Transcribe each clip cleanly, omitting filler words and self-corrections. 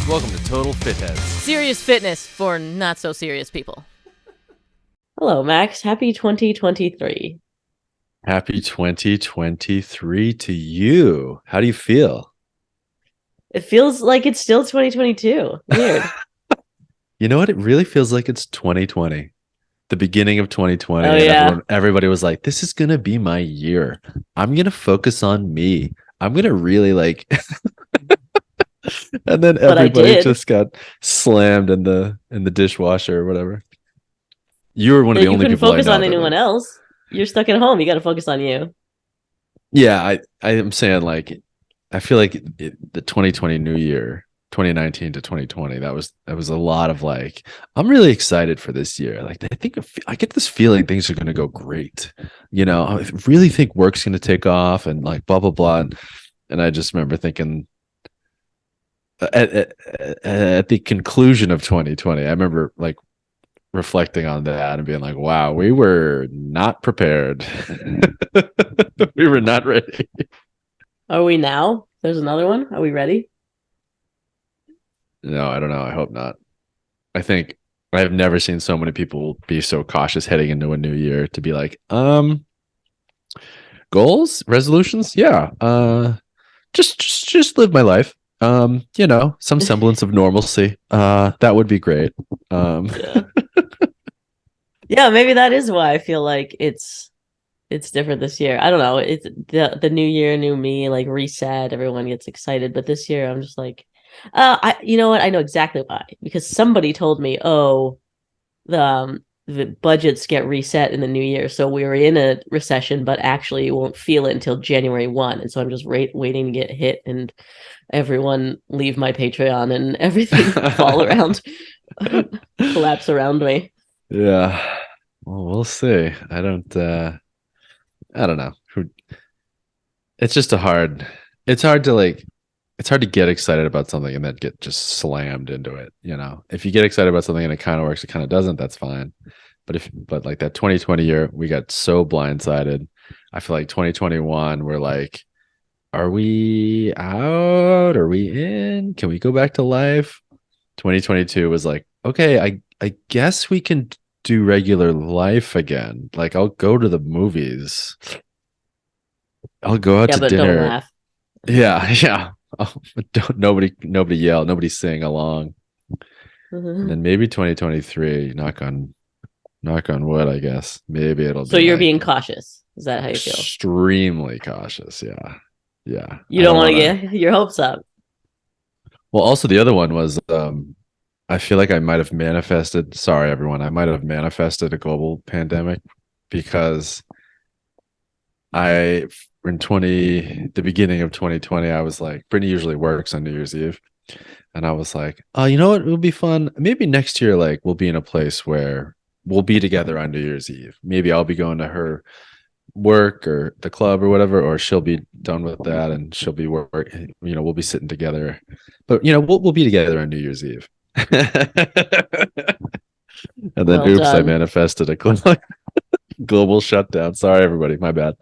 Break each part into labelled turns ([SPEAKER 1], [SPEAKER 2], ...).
[SPEAKER 1] Welcome to Total Fitheads.
[SPEAKER 2] Serious fitness for not so serious people.
[SPEAKER 3] Hello, Max. Happy 2023.
[SPEAKER 1] Happy 2023 to you. How do you feel?
[SPEAKER 3] It feels like it's still 2022. Weird.
[SPEAKER 1] You know what? It really feels like it's 2020. The beginning of 2020.
[SPEAKER 3] Oh,
[SPEAKER 1] and
[SPEAKER 3] yeah.
[SPEAKER 1] everybody was like, this is going to be my year. I'm going to focus on me. I'm going to really like... And then everybody just got slammed in the dishwasher or whatever. You were one of the only people I know.
[SPEAKER 3] You couldn't focus on anyone else. You're stuck at home. You got to focus on you.
[SPEAKER 1] Yeah, I am saying like, I feel like the 2020 New Year, 2019 to 2020, that was a lot of like, I'm really excited for this year. Like, I get this feeling things are going to go great. You know, I really think work's going to take off and like blah, blah, blah. And I just remember thinking, at the conclusion of 2020, I remember like reflecting on that and being like, wow, we were not prepared. We were not ready.
[SPEAKER 3] Are we now? There's another one. Are we ready?
[SPEAKER 1] No, I don't know. I hope not. I think I've never seen so many people be so cautious heading into a new year to be like, goals, resolutions. Yeah. Just live my life. You know, some semblance of normalcy. That would be great.
[SPEAKER 3] Yeah. Yeah, maybe that is why I feel like it's different this year. I don't know. It's the new year, new me, like reset, everyone gets excited. But this year I'm just like, you know what? I know exactly why. Because somebody told me, oh, the budgets get reset in the new year. So we were in a recession, but actually you won't feel it until January 1. And so I'm just waiting to get hit and everyone leave my Patreon and everything fall around, collapse around me.
[SPEAKER 1] Yeah. Well, we'll see. I don't know. It's just it's hard to get excited about something and then get just slammed into it. You know, if you get excited about something and it kind of works, it kind of doesn't, that's fine. But like that 2020 year, we got so blindsided. I feel like 2021, we're like, are we out? Are we in? Can we go back to life? 2022 was like, okay, I guess we can do regular life again. Like, I'll go to the movies. I'll go out to dinner.
[SPEAKER 3] Don't laugh.
[SPEAKER 1] Yeah. Oh, nobody yell, nobody sing along. And then maybe 2023, knock on wood, I guess. Maybe it'll be.
[SPEAKER 3] So you're being cautious. Is that how you feel?
[SPEAKER 1] Extremely cautious, yeah. Yeah.
[SPEAKER 3] You don't want to get your hopes up.
[SPEAKER 1] Well, also the other one was I feel like I might have manifested, sorry everyone, I might have manifested a global pandemic because the beginning of 2020, I was like, Brittany usually works on New Year's Eve. And I was like, oh, you know what? It would be fun. Maybe next year, like we'll be in a place where we'll be together on New Year's Eve. Maybe I'll be going to her work or the club or whatever, or she'll be done with that and she'll be work. You know, we'll be sitting together, but you know, we'll be together on New Year's Eve. And then
[SPEAKER 3] Well done.
[SPEAKER 1] I manifested a global shutdown. Sorry, everybody. My bad.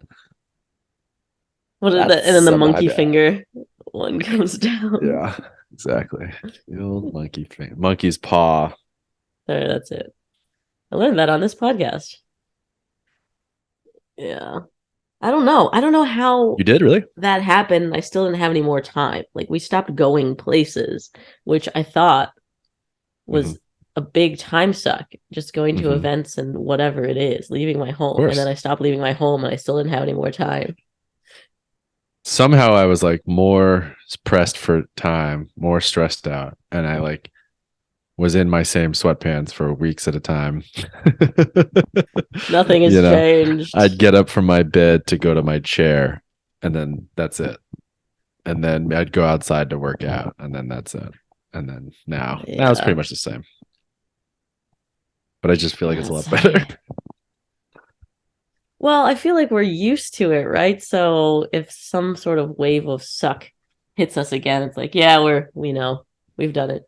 [SPEAKER 3] What is that? And then the monkey finger one comes down.
[SPEAKER 1] Yeah, exactly. The old monkey's paw.
[SPEAKER 3] There, that's it. I learned that on this podcast. Yeah. I don't know how
[SPEAKER 1] You did, really?
[SPEAKER 3] that happened. I still didn't have any more time. Like, we stopped going places, which I thought was a big time suck. Just going to events and whatever it is, leaving my home. And then I stopped leaving my home and I still didn't have any more time.
[SPEAKER 1] Somehow I was like more pressed for time, more stressed out. And I like was in my same sweatpants for weeks at a time.
[SPEAKER 3] Nothing has changed.
[SPEAKER 1] I'd get up from my bed to go to my chair and then that's it. And then I'd go outside to work out and then that's it. And then now it's pretty much the same. But I just feel like it's a lot better.
[SPEAKER 3] Well, I feel like we're used to it, right? So if some sort of wave of suck hits us again, it's like, yeah, we know. We've done it.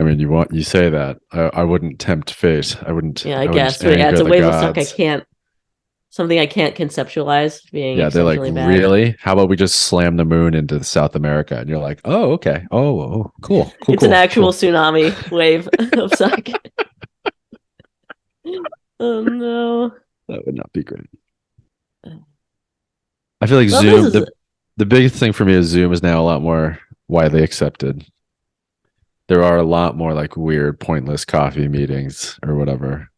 [SPEAKER 1] I mean, you say that. I wouldn't tempt fate. I wouldn't.
[SPEAKER 3] Yeah, I guess. Yeah, it's a wave of suck. I can't something I can't conceptualize being
[SPEAKER 1] Yeah, they're like,
[SPEAKER 3] exceptionally bad.
[SPEAKER 1] really? How about we just slam the moon into South America? And you're like, oh, okay. Oh, cool, cool,
[SPEAKER 3] It's an
[SPEAKER 1] cool,
[SPEAKER 3] actual
[SPEAKER 1] cool.
[SPEAKER 3] tsunami wave of sock. Oh no.
[SPEAKER 1] That would not be great. I feel like
[SPEAKER 3] Well, this
[SPEAKER 1] Zoom,
[SPEAKER 3] is
[SPEAKER 1] the biggest thing for me is Zoom is now a lot more widely accepted. There are a lot more like weird, pointless coffee meetings or whatever.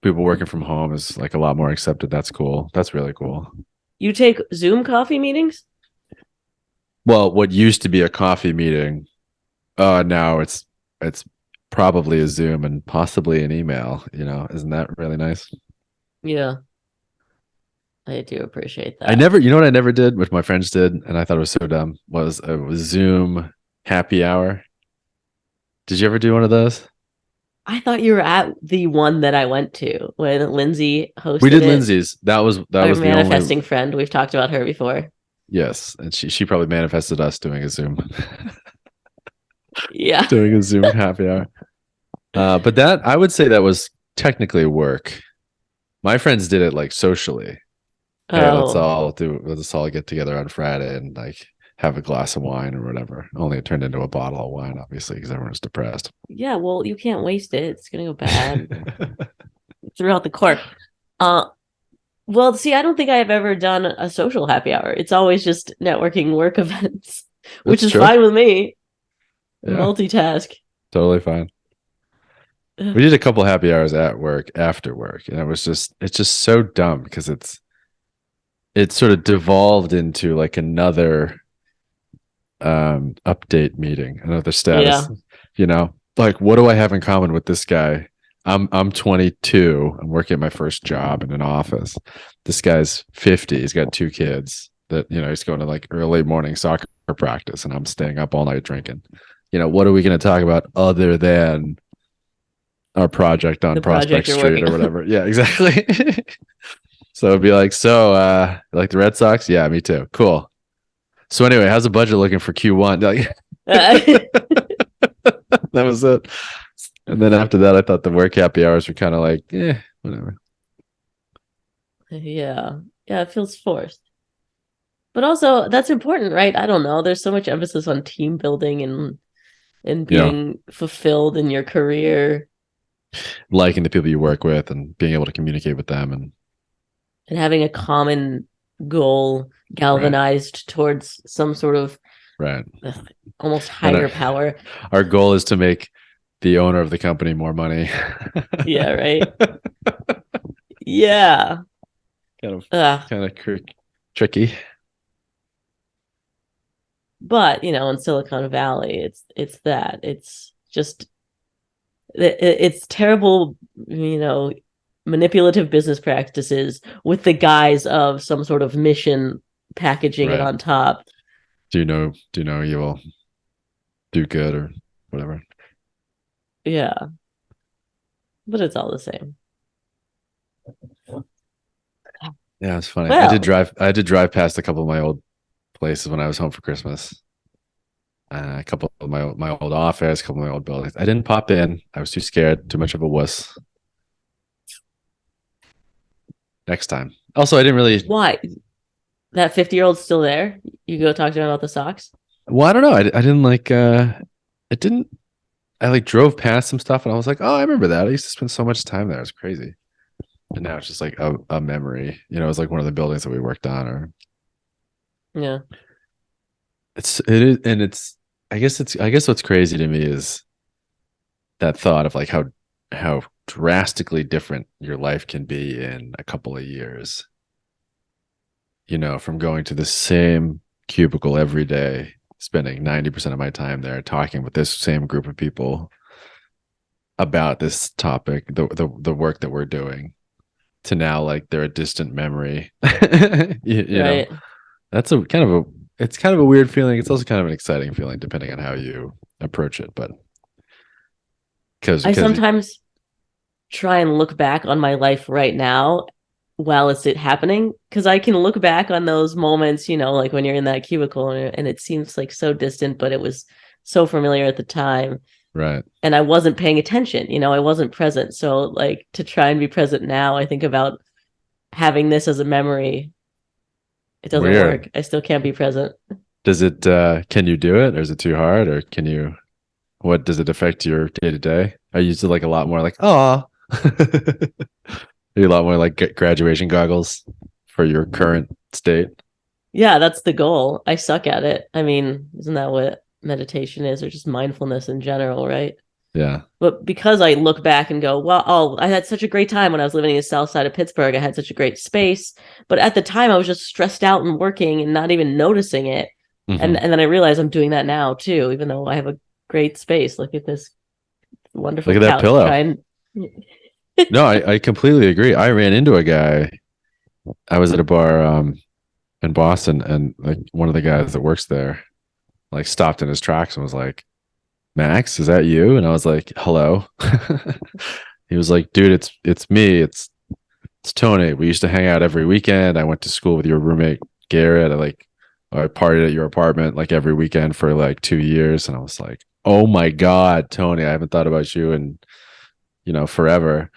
[SPEAKER 1] People working from home is like a lot more accepted. That's cool. That's really cool.
[SPEAKER 3] you take Zoom coffee meetings?
[SPEAKER 1] Well, what used to be a coffee meeting, now it's probably a Zoom and possibly an email. Isn't that really nice?
[SPEAKER 3] Yeah, I do appreciate
[SPEAKER 1] I
[SPEAKER 3] that.
[SPEAKER 1] never, you know what I never did, which my friends did, and I thought it was so dumb, was a Zoom happy hour. Did you ever do one of those?
[SPEAKER 3] I thought you were at the one that I went to when Lindsay
[SPEAKER 1] We
[SPEAKER 3] hosted
[SPEAKER 1] did
[SPEAKER 3] it.
[SPEAKER 1] Lindsay's. That
[SPEAKER 3] Our
[SPEAKER 1] was the only.
[SPEAKER 3] manifesting friend. We've talked about her before.
[SPEAKER 1] Yes, and she probably manifested us doing a Zoom
[SPEAKER 3] Yeah.
[SPEAKER 1] doing a Zoom happy hour. But that I would say that was technically work. My friends did it like socially. Hey,
[SPEAKER 3] Oh,
[SPEAKER 1] let's all get together on Friday and like have a glass of wine or whatever. Only it turned into a bottle of wine, obviously, because everyone was depressed.
[SPEAKER 3] yeah. Well, you can't waste it. It's gonna go bad throughout the cork. Uh, well, see, I don't think I have ever done a social happy hour. It's always just networking work events, which
[SPEAKER 1] That's
[SPEAKER 3] is
[SPEAKER 1] true.
[SPEAKER 3] fine with me.
[SPEAKER 1] Yeah,
[SPEAKER 3] Multitask.
[SPEAKER 1] totally fine. We did a couple happy hours at work after work, and it's just so dumb because it sort of devolved into like another update meeting, another status,
[SPEAKER 3] Yeah.
[SPEAKER 1] like what do I have in common with this guy? I'm 22. I'm working at my first job in an office. This guy's 50. He's got two kids that, he's going to like early morning soccer practice and I'm staying up all night drinking. What are we going to talk about other than our project on
[SPEAKER 3] The project
[SPEAKER 1] Prospect
[SPEAKER 3] you're
[SPEAKER 1] Street
[SPEAKER 3] working
[SPEAKER 1] or
[SPEAKER 3] on.
[SPEAKER 1] whatever? Yeah, exactly. So it'd be like, like the Red Sox? Yeah, me too. Cool. So anyway, how's the budget looking for Q1? Like, that was it. And then after that, I thought the work happy hours were kind of like, whatever.
[SPEAKER 3] Yeah. Yeah, it feels forced. But also that's important, right? I don't know. There's so much emphasis on team building and
[SPEAKER 1] Yeah.
[SPEAKER 3] being fulfilled in your career
[SPEAKER 1] Liking the people you work with and being able to communicate with them.
[SPEAKER 3] and having a common goal
[SPEAKER 1] Right.
[SPEAKER 3] galvanized towards some sort of
[SPEAKER 1] Right.
[SPEAKER 3] almost
[SPEAKER 1] And
[SPEAKER 3] higher power.
[SPEAKER 1] our goal is to make the owner of the company more money.
[SPEAKER 3] Yeah, right. Yeah.
[SPEAKER 1] kind of,
[SPEAKER 3] Ugh.
[SPEAKER 1] kind of tricky.
[SPEAKER 3] But, in Silicon Valley, it's that. It's just it's terrible, manipulative business practices with the guise of some sort of mission packaging it
[SPEAKER 1] Right.
[SPEAKER 3] on top.
[SPEAKER 1] Do you know you will do good or whatever?
[SPEAKER 3] Yeah. But it's all the same.
[SPEAKER 1] Yeah, it's funny.
[SPEAKER 3] Well,
[SPEAKER 1] I did drive past a couple of my old places when I was home for Christmas. A couple of my old office, a couple of my old buildings. I didn't pop in. I was too scared, too much of a wuss. Next time. Also, I didn't really.
[SPEAKER 3] why? That 50-year-old's still there? You go talk to him about the socks?
[SPEAKER 1] Well, I don't know. I didn't like. It didn't. I like drove past some stuff and I was like, oh, I remember that. I used to spend so much time there. It's crazy. And now it's just like a memory. It's like one of the buildings that we worked on, or
[SPEAKER 3] Yeah.
[SPEAKER 1] it is, and I guess what's crazy to me is that thought of like how drastically different your life can be in a couple of years. From going to the same cubicle every day, spending 90% of my time there talking with this same group of people about this topic, the work that we're doing, to now like they're a distant memory. you know,
[SPEAKER 3] Right.
[SPEAKER 1] that's it's kind of a weird feeling. It's also kind of an exciting feeling depending on how you approach it. But
[SPEAKER 3] I
[SPEAKER 1] because
[SPEAKER 3] sometimes try and look back on my life right now while it's happening, because I can look back on those moments, like when you're in that cubicle and it seems like so distant, but it was so familiar at the time.
[SPEAKER 1] right,
[SPEAKER 3] And I wasn't paying attention, I wasn't present. So like to try and be present now, I think about having this as a memory, it doesn't
[SPEAKER 1] Weird.
[SPEAKER 3] work. I still can't be present.
[SPEAKER 1] Does it can you do it or is it too hard or can you what does it affect your day to day? Are you just like a lot more like, oh, are you a lot more like graduation goggles for your current state?
[SPEAKER 3] Yeah, that's the goal. I suck at it. I mean, isn't that what meditation is, or just mindfulness in general, right?
[SPEAKER 1] Yeah.
[SPEAKER 3] But because I look back and go, well, oh, I had such a great time when I was living in the south side of Pittsburgh. I had such a great space. But at the time, I was just stressed out and working and not even noticing it.
[SPEAKER 1] Mm-hmm.
[SPEAKER 3] And then I realize I'm doing that now too, even though I have a great space. Look at this wonderful
[SPEAKER 1] Look at that
[SPEAKER 3] couch.
[SPEAKER 1] pillow.
[SPEAKER 3] Try and
[SPEAKER 1] No, I completely agree. I ran into a guy. I was at a bar in Boston, and like one of the guys that works there like stopped in his tracks and was like, "Max, is that you?" And I was like, "Hello." He was like, "Dude, it's me. It's Tony. We used to hang out every weekend. I went to school with your roommate Garrett. I partied at your apartment like every weekend for like 2 years." And I was like, "Oh my God, Tony, I haven't thought about you in forever."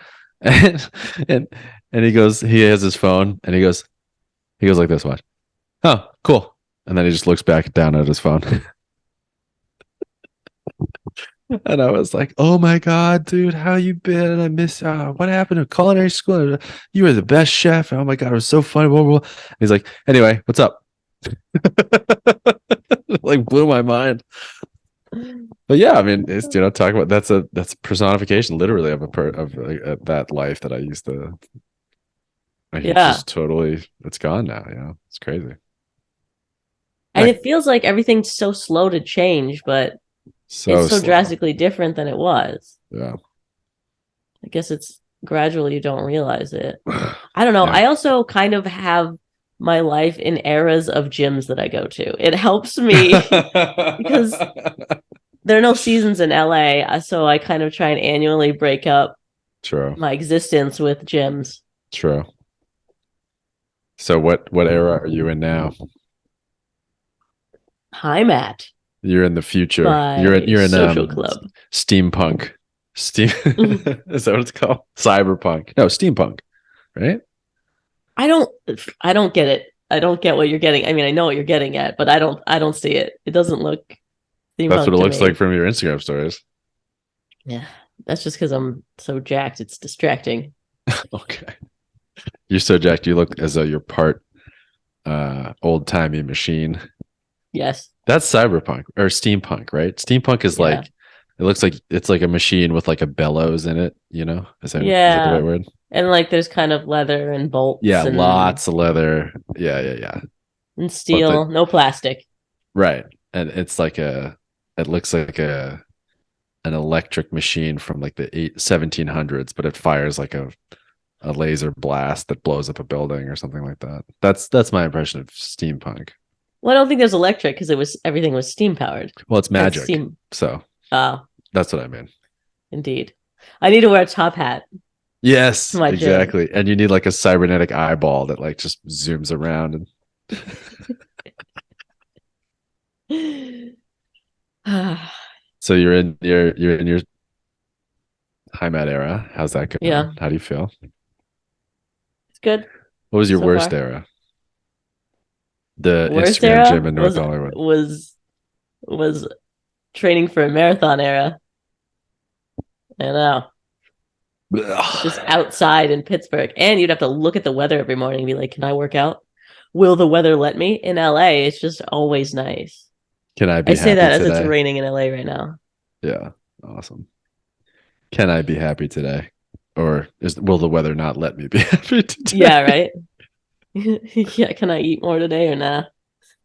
[SPEAKER 1] And and and he has his phone and he goes like this, watch. Oh, cool. And then he just looks back down at his phone. And I was like, "Oh my God, dude, how you been? I miss what happened to culinary school? You were the best chef. Oh my God, it was so funny." Blah, blah, blah. He's like, "Anyway, what's up?" Like blew my mind. But yeah, I mean, it's talk about that's a personification literally of that life that I used to like it's
[SPEAKER 3] yeah.
[SPEAKER 1] just totally it's gone now, It's crazy.
[SPEAKER 3] And
[SPEAKER 1] Like
[SPEAKER 3] it feels like everything's so slow to change, but
[SPEAKER 1] so
[SPEAKER 3] it's so
[SPEAKER 1] slow.
[SPEAKER 3] drastically different than it was.
[SPEAKER 1] Yeah.
[SPEAKER 3] I guess it's gradual, you don't realize it. I don't know.
[SPEAKER 1] Yeah.
[SPEAKER 3] I also kind of have my life in eras of gyms that I go to. It helps me because there are no seasons in LA, so I kind of try and annually break up
[SPEAKER 1] True.
[SPEAKER 3] my existence with gyms.
[SPEAKER 1] True. So what era are you in now?
[SPEAKER 3] I'm at
[SPEAKER 1] You're in the future.
[SPEAKER 3] my
[SPEAKER 1] You're in
[SPEAKER 3] social club.
[SPEAKER 1] steampunk. Steam is that what it's called? Cyberpunk. No, steampunk, right?
[SPEAKER 3] I don't I don't get it. I don't get what you're getting. I mean, I know what you're getting at, but I don't see it. It doesn't look
[SPEAKER 1] That's what
[SPEAKER 3] steampunk
[SPEAKER 1] it
[SPEAKER 3] to
[SPEAKER 1] looks
[SPEAKER 3] me.
[SPEAKER 1] like from your Instagram stories.
[SPEAKER 3] Yeah. That's just because I'm so jacked. It's distracting.
[SPEAKER 1] Okay. You're so jacked. You look as though you're part old timey machine.
[SPEAKER 3] Yes.
[SPEAKER 1] That's cyberpunk or steampunk, right? Steampunk is
[SPEAKER 3] Yeah.
[SPEAKER 1] like it looks like it's like a machine with like a bellows in it, is that the
[SPEAKER 3] Yeah.
[SPEAKER 1] right word?
[SPEAKER 3] And like there's kind of leather and bolts
[SPEAKER 1] Yeah,
[SPEAKER 3] and
[SPEAKER 1] lots of leather. Yeah. But
[SPEAKER 3] steel, no plastic.
[SPEAKER 1] right. And it looks like an electric machine from like the 1700s, but it fires like a laser blast that blows up a building or something like that. That's my impression of steampunk.
[SPEAKER 3] Well, I don't think there's electric because everything was steam powered.
[SPEAKER 1] Well, it's magic.
[SPEAKER 3] Steam.
[SPEAKER 1] So
[SPEAKER 3] Oh,
[SPEAKER 1] that's what I mean.
[SPEAKER 3] indeed. I need to wear a top hat
[SPEAKER 1] Yes,
[SPEAKER 3] to my gym.
[SPEAKER 1] exactly. And you need like a cybernetic eyeball that like just zooms around and so you're in your high mat era. How's that going?
[SPEAKER 3] Yeah,
[SPEAKER 1] How do you feel?
[SPEAKER 3] it's good
[SPEAKER 1] What was your
[SPEAKER 3] so
[SPEAKER 1] worst
[SPEAKER 3] far.
[SPEAKER 1] era? The
[SPEAKER 3] Worst
[SPEAKER 1] Instagram
[SPEAKER 3] era
[SPEAKER 1] gym in North Hollywood.
[SPEAKER 3] was training for a marathon era. I know. Just
[SPEAKER 1] Ugh.
[SPEAKER 3] outside in Pittsburgh. And you'd have to look at the weather every morning and be like, can I work out? Will the weather let me? In LA, it's just always nice.
[SPEAKER 1] Can I
[SPEAKER 3] I
[SPEAKER 1] be
[SPEAKER 3] say
[SPEAKER 1] happy
[SPEAKER 3] that as it's
[SPEAKER 1] today?
[SPEAKER 3] raining in LA right now.
[SPEAKER 1] Yeah, awesome. Can I be happy today? Or will the weather not let me be happy today?
[SPEAKER 3] Yeah, right? Yeah, can I eat more today or nah?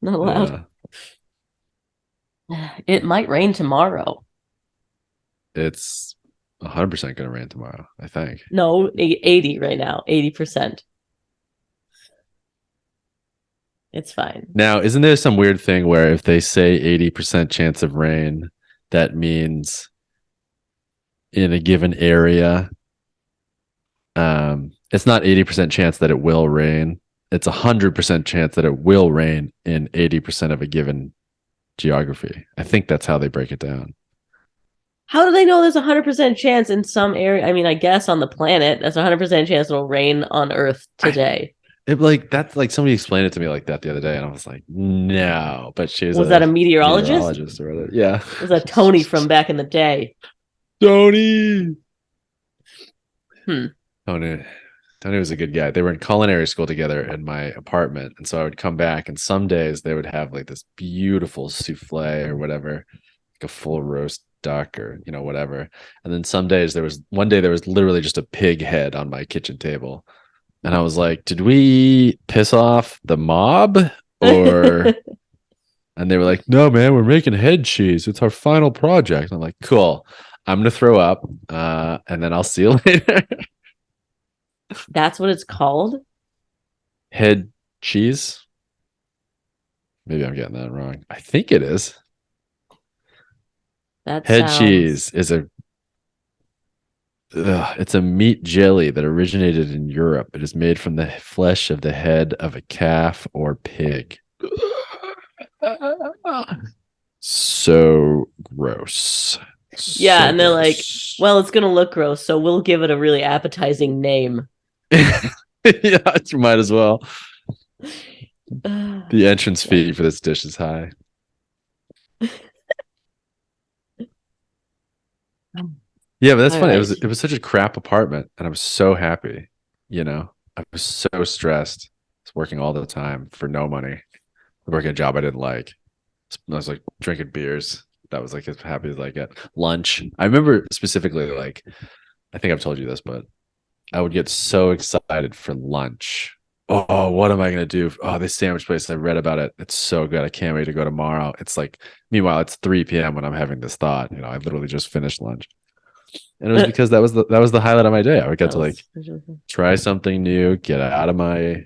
[SPEAKER 3] Not allowed.
[SPEAKER 1] Yeah,
[SPEAKER 3] It might rain tomorrow.
[SPEAKER 1] it's 100% going to rain tomorrow, I think.
[SPEAKER 3] No, 80 right now, 80%. It's fine.
[SPEAKER 1] Now, isn't there some weird thing where if they say 80% chance of rain, that means in a given area, it's not 80% chance that it will rain. It's 100% chance that it will rain in 80% of a given geography. I think that's how they break it down.
[SPEAKER 3] How do they know there's 100% chance in some area? I mean, I guess on the planet, that's 100% chance it'll rain on Earth today.
[SPEAKER 1] That's like somebody explained it to me like that the other day, and I was like, no. But she was
[SPEAKER 3] Was that
[SPEAKER 1] a
[SPEAKER 3] a meteorologist?
[SPEAKER 1] meteorologist or whatever. Yeah.
[SPEAKER 3] Was that Tony from back in the day?
[SPEAKER 1] Tony.
[SPEAKER 3] Hmm.
[SPEAKER 1] Tony. Tony was a good guy. They were in culinary school together in my apartment. And so I would come back, and some days they would have like this beautiful souffle or whatever, like a full roast duck or, whatever. And then some days one day there was literally just a pig head on my kitchen table. And I was like, did we piss off the mob or? And they were like, no, man, we're making head cheese. It's our final project. And I'm like, cool. I'm going to throw up and then I'll see you later.
[SPEAKER 3] That's what it's called?
[SPEAKER 1] Head cheese. Maybe I'm getting that wrong. I think it is.
[SPEAKER 3] That
[SPEAKER 1] Head
[SPEAKER 3] sounds...
[SPEAKER 1] cheese is it's a meat jelly that originated in Europe. It is made from the flesh of the head of a calf or pig. So gross.
[SPEAKER 3] Yeah,
[SPEAKER 1] So
[SPEAKER 3] and they're like,
[SPEAKER 1] gross.
[SPEAKER 3] well, it's going to look gross, so we'll give it a really appetizing name.
[SPEAKER 1] Yeah, you might as well. The entrance fee for this dish is high. Yeah, but that's funny.
[SPEAKER 3] Right.
[SPEAKER 1] It was such a crap apartment, and I was so happy. I was so stressed. I was working all the time for no money, working a job I didn't like. I was like drinking beers. That was like as happy as I get. Lunch. I remember specifically, like, I think I've told you this, but I would get so excited for lunch. Oh, what am I gonna do? Oh, this sandwich place, I read about it. It's so good. I can't wait to go tomorrow. It's like, meanwhile, it's 3 p.m. when I'm having this thought. I literally just finished lunch. And it was because that was the highlight of my day. I would get to like try something new, get out of my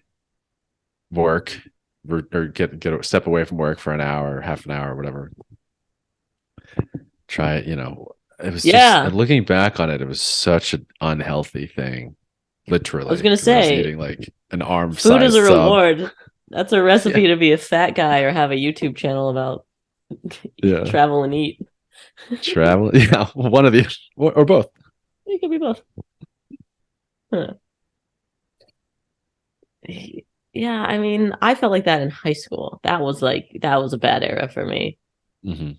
[SPEAKER 1] work, or get a step away from work for an hour, half an hour, or whatever. Try it, it was just, looking back on it, it was such an unhealthy thing. Literally.
[SPEAKER 3] I was gonna say,
[SPEAKER 1] eating like an arm size
[SPEAKER 3] food is a
[SPEAKER 1] sub.
[SPEAKER 3] reward. That's a recipe to be a fat guy or have a YouTube channel about travel and eat.
[SPEAKER 1] Travel, yeah, one of the or both.
[SPEAKER 3] It could be both. Huh. Yeah, I mean, I felt like that in high school. That was a bad era for me.
[SPEAKER 1] Mm-hmm.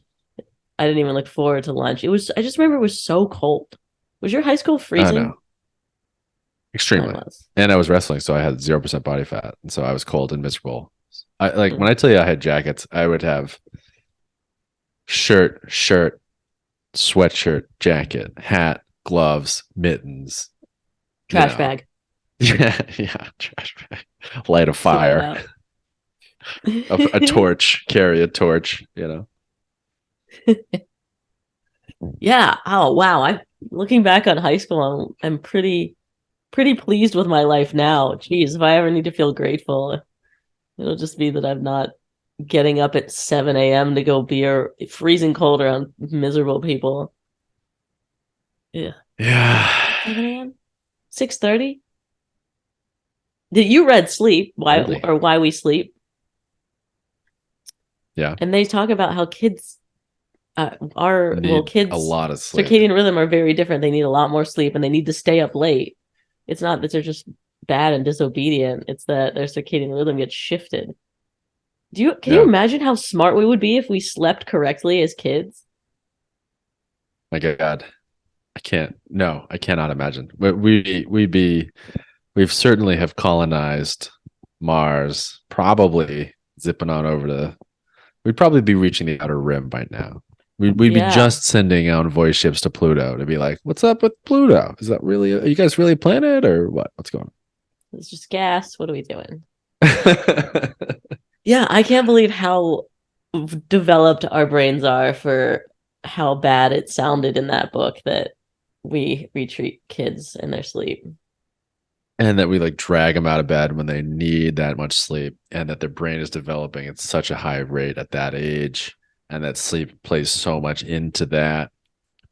[SPEAKER 3] I didn't even look forward to lunch. I just remember it was so cold. Was your high school freezing?
[SPEAKER 1] I know. Extremely. And I was wrestling, so I had 0% body fat, and so I was cold and miserable. When I tell you I had jackets, I would have shirt, sweatshirt, jacket, hat, gloves, mittens,
[SPEAKER 3] trash bag.
[SPEAKER 1] Yeah, trash bag. Light a fire. a torch, carry a torch,
[SPEAKER 3] Yeah. Oh wow. I'm looking back on high school. I'm pretty pleased with my life now. Jeez, if I ever need to feel grateful, it'll just be that I'm not getting up at 7 a.m. to go be freezing cold around miserable people. Yeah. 7 a.m. 6:30. Did you read Sleep? Why We Sleep?
[SPEAKER 1] Yeah.
[SPEAKER 3] And they talk about how kids kids
[SPEAKER 1] a lot of sleep.
[SPEAKER 3] Circadian rhythm are very different. They need a lot more sleep and they need to stay up late. It's not that they're just bad and disobedient. It's that their circadian rhythm gets shifted. Can you imagine how smart we would be if we slept correctly as kids?
[SPEAKER 1] My God. I cannot imagine. We've certainly have colonized Mars, probably zipping on over we'd probably be reaching the outer rim by now. We'd be just sending envoy ships to Pluto to be like, what's up with Pluto? Is that really, are you guys really a planet or what? What's going on?
[SPEAKER 3] It's just gas. What are we doing? Yeah, I can't believe how developed our brains are for how bad it sounded in that book that we treat kids in their sleep.
[SPEAKER 1] And that we like drag them out of bed when they need that much sleep, and that their brain is developing at such a high rate at that age, and that sleep plays so much into that,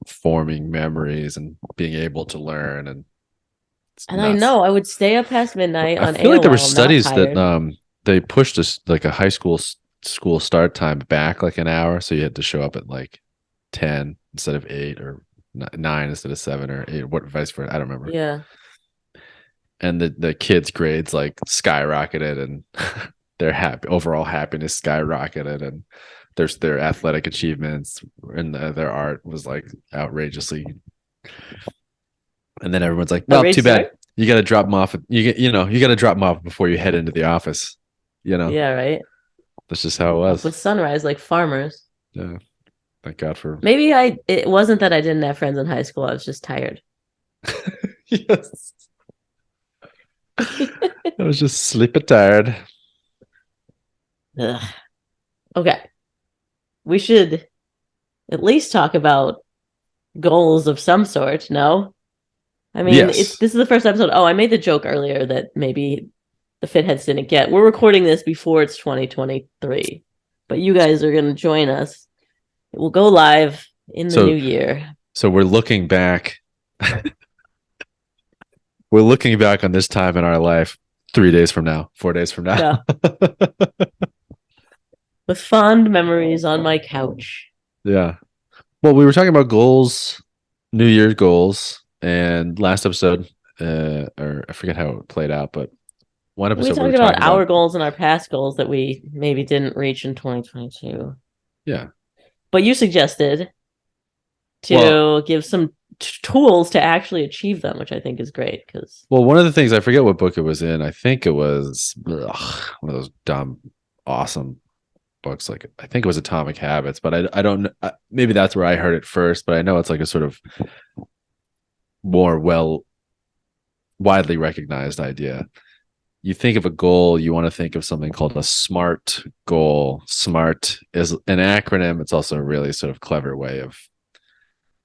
[SPEAKER 1] forming memories and being able to learn. And
[SPEAKER 3] I know I would stay up past midnight on AOL.
[SPEAKER 1] I feel like there were studies that they pushed us like a high school start time back like an hour, so you had to show up at like 10 instead of 8, or 9 instead of 7, or 8, what vice versa. I don't remember.
[SPEAKER 3] Yeah.
[SPEAKER 1] And the kids' grades like skyrocketed, and their overall happiness skyrocketed, and their athletic achievements and their art was like outrageously. And then everyone's like,
[SPEAKER 3] A
[SPEAKER 1] "Well,
[SPEAKER 3] rate
[SPEAKER 1] too bad.
[SPEAKER 3] start?
[SPEAKER 1] You got to drop them off. You got to drop them off before you head into the office.
[SPEAKER 3] Yeah, right.
[SPEAKER 1] That's just how it
[SPEAKER 3] Up with
[SPEAKER 1] was."
[SPEAKER 3] sunrise like farmers.
[SPEAKER 1] Yeah, thank God for.
[SPEAKER 3] Maybe it wasn't that I didn't have friends in high school. I was just tired.
[SPEAKER 1] Yes, I was just sleepy tired.
[SPEAKER 3] Ugh. Okay. We should at least talk about goals of some sort, no? I mean,
[SPEAKER 1] Yes.
[SPEAKER 3] this is the first episode. Oh, I made the joke earlier that maybe the Fitheads didn't get. We're recording this before it's 2023, but you guys are going to join us. It will go live in the new year.
[SPEAKER 1] So we're looking back. We're looking back on this time in our life 3 days from now, 4 days from now.
[SPEAKER 3] Yeah. With fond memories on my couch.
[SPEAKER 1] Yeah. Well, we were talking about goals, New Year's goals, and last episode, or I forget how it played out, but one
[SPEAKER 3] We
[SPEAKER 1] episode we were
[SPEAKER 3] talked about
[SPEAKER 1] talking
[SPEAKER 3] our
[SPEAKER 1] about.
[SPEAKER 3] goals and our past goals that we maybe didn't reach in 2022.
[SPEAKER 1] Yeah.
[SPEAKER 3] But you suggested to
[SPEAKER 1] Well,
[SPEAKER 3] give some tools to actually achieve them, which I think is great because
[SPEAKER 1] one of the things, I forget what book it was in. I think it was one of those dumb, awesome books. Like I think it was Atomic Habits, but I don't know. Maybe that's where I heard it first, but I know it's like a sort of more widely recognized idea. You think of a goal, you want to think of something called a SMART goal. SMART is an acronym. It's also a really sort of clever way of,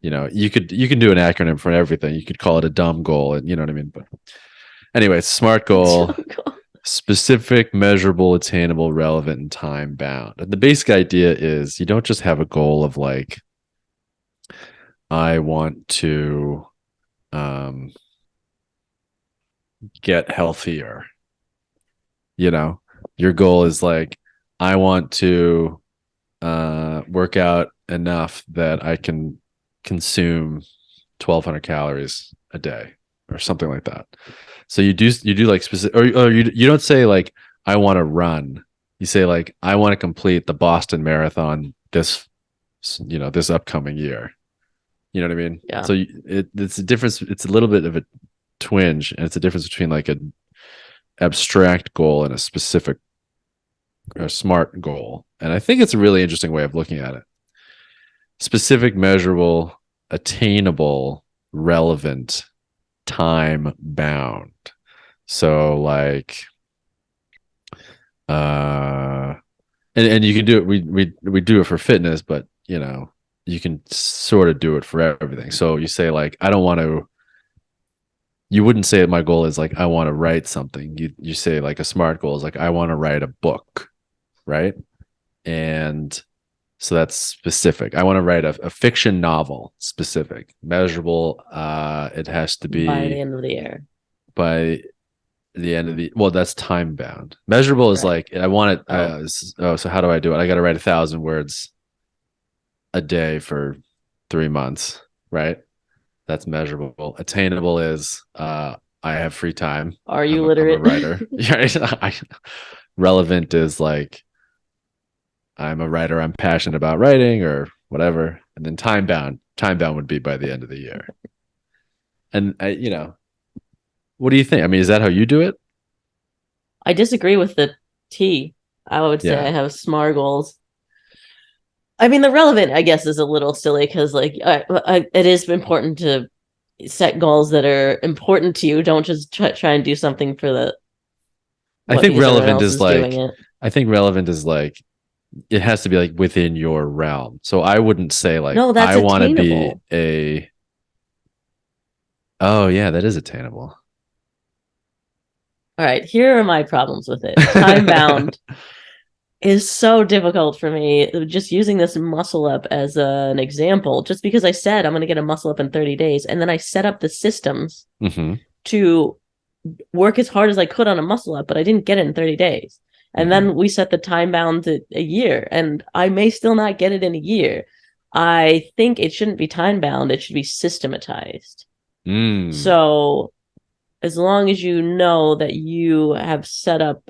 [SPEAKER 1] you can do an acronym for everything. You could call it a dumb goal, and you know what I mean. But anyway, SMART goal: specific, measurable, attainable, relevant, and time bound. And the basic idea is you don't just have a goal of like, I want to get healthier. Your goal is like, I want to work out enough that I can consume 1,200 calories a day or something like that. So you do like specific, or you don't say like, I want to run. You say like, I want to complete the Boston Marathon this upcoming year. You know what I mean?
[SPEAKER 3] Yeah.
[SPEAKER 1] So it's a difference. It's a little bit of a twinge, and it's a difference between like an abstract goal and a specific or SMART goal. And I think it's a really interesting way of looking at it. Specific, measurable, attainable, relevant, time bound. So like and you can do it, we do it for fitness, but you can sort of do it for everything. So you say like, you wouldn't say my goal is like, I want to write something. You say like a SMART goal is like, I want to write a book, right? And so that's specific. I want to write a fiction novel. Specific, measurable. It has to be
[SPEAKER 3] by the end of the year.
[SPEAKER 1] By the end of the, well, that's time bound. Measurable is
[SPEAKER 3] Right.
[SPEAKER 1] like, I want it. So how do I do it? I got to write 1,000 words a day for 3 months, right? That's measurable. Attainable is I have free time.
[SPEAKER 3] Are you
[SPEAKER 1] I'm
[SPEAKER 3] literate?
[SPEAKER 1] a writer. Relevant is like, I'm a writer. I'm passionate about writing or whatever. And then time bound would be by the end of the year. And what do you think? I mean, is that how you do it?
[SPEAKER 3] I disagree with the T. I would say
[SPEAKER 1] Yeah.
[SPEAKER 3] I have SMART goals. I mean, the relevant, I guess, is a little silly because, like, it is important to set goals that are important to you. Don't just try and do something for the.
[SPEAKER 1] I think relevant is like,
[SPEAKER 3] doing it.
[SPEAKER 1] I think relevant is like, it has to be like within your realm. So I wouldn't say like,
[SPEAKER 3] No, that's
[SPEAKER 1] I want to be
[SPEAKER 3] attainable.
[SPEAKER 1] oh yeah, that is attainable.
[SPEAKER 3] All right, here are my problems with it. Time bound is so difficult for me. Just using this muscle up as an example, just because I said I'm going to get a muscle up in 30 days, and then I set up the systems to work as hard as I could on a muscle up, but I didn't get it in 30 days. And then we set the time bound to a year, and I may still not get it in a year. I think it shouldn't be time bound. It should be systematized.
[SPEAKER 1] Mm.
[SPEAKER 3] So as long as you know that you have set up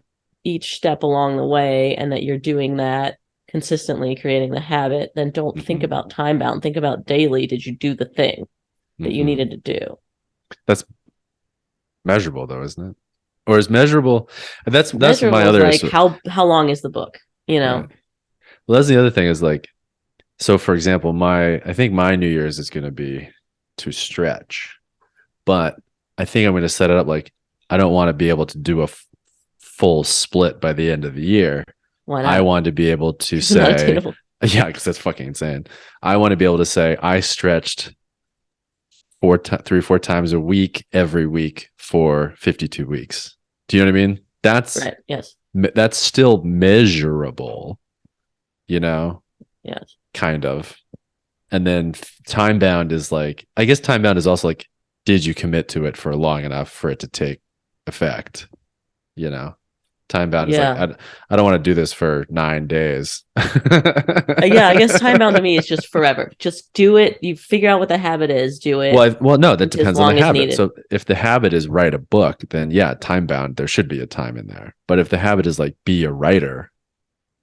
[SPEAKER 3] each step along the way and that you're doing that consistently, creating the habit, then don't think
[SPEAKER 1] Mhm.
[SPEAKER 3] about time bound. Think about daily. Did you do the thing that you
[SPEAKER 1] Mhm.
[SPEAKER 3] needed to do?
[SPEAKER 1] That's measurable though, isn't it? Or is measurable? That's my
[SPEAKER 3] Measurable is
[SPEAKER 1] other
[SPEAKER 3] like
[SPEAKER 1] issue.
[SPEAKER 3] how long is the book? You
[SPEAKER 1] Right.
[SPEAKER 3] know,
[SPEAKER 1] Well, that's the other thing is like, so for example, I think my New Year's is going to be to stretch, but I think I'm going to set it up like I don't want to be able to do a full split by the end of the year.
[SPEAKER 3] why
[SPEAKER 1] I
[SPEAKER 3] not?
[SPEAKER 1] want to be able to
[SPEAKER 3] It's not
[SPEAKER 1] say,
[SPEAKER 3] attainable.
[SPEAKER 1] yeah, because that's fucking insane. I want to be able to say I stretched 3 or 4 times a week every week for 52 weeks. Do you know what I mean?
[SPEAKER 3] Right. Yes.
[SPEAKER 1] That's still measurable, you know,
[SPEAKER 3] Yes.
[SPEAKER 1] kind of. And then time bound is like, I guess time bound is also like, did you commit to it for long enough for it to take effect? You know, time bound is like,
[SPEAKER 3] Yeah.
[SPEAKER 1] I don't want to do this for 9 days.
[SPEAKER 3] Yeah, I guess time bound to me is just forever. Just do it. You figure out what the habit is, do it
[SPEAKER 1] Well, no, that
[SPEAKER 3] as
[SPEAKER 1] depends on the
[SPEAKER 3] long as
[SPEAKER 1] habit.
[SPEAKER 3] needed.
[SPEAKER 1] So if the habit is write a book, then yeah, time bound, there should be a time in there. But if the habit is like be a writer,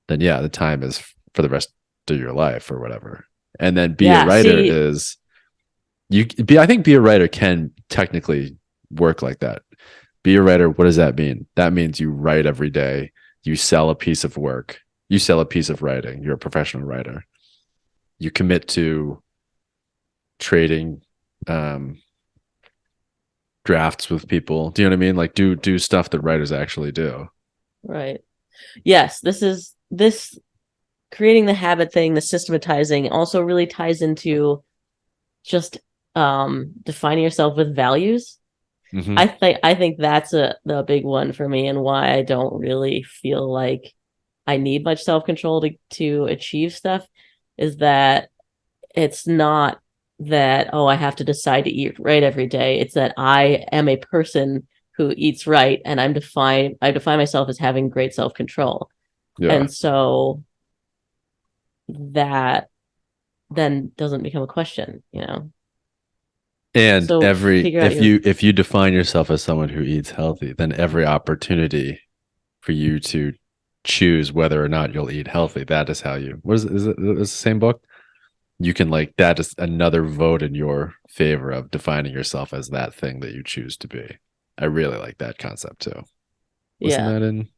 [SPEAKER 1] then yeah, the time is for the rest of your life or whatever. And then be a
[SPEAKER 3] Yeah,
[SPEAKER 1] writer
[SPEAKER 3] see,
[SPEAKER 1] is I think be a writer can technically work like that. Be a writer, what does that mean? That means you write every day, you sell a piece of work, you sell a piece of writing, you're a professional writer. You commit to trading um drafts with people. Do you know what I mean? Like do stuff that writers actually do.
[SPEAKER 3] right. Yes, this creating the habit thing, the systematizing also really ties into just defining yourself with values.
[SPEAKER 1] Mm-hmm.
[SPEAKER 3] I think that's the big one for me and why I don't really feel like I need much self-control to achieve stuff is that it's not that, oh, I have to decide to eat right every day. It's that I am a person who eats right and I define myself as having great self-control.
[SPEAKER 1] Yeah.
[SPEAKER 3] And so that then doesn't become a question, you know.
[SPEAKER 1] And
[SPEAKER 3] So
[SPEAKER 1] every
[SPEAKER 3] figure out your
[SPEAKER 1] if you define yourself as someone who eats healthy, then every opportunity for you to choose whether or not you'll eat healthy, that is how you what is it the same book? You can like that is another vote in your favor of defining yourself as that thing that you choose to be. I really like that concept too. Wasn't
[SPEAKER 3] yeah.
[SPEAKER 1] that in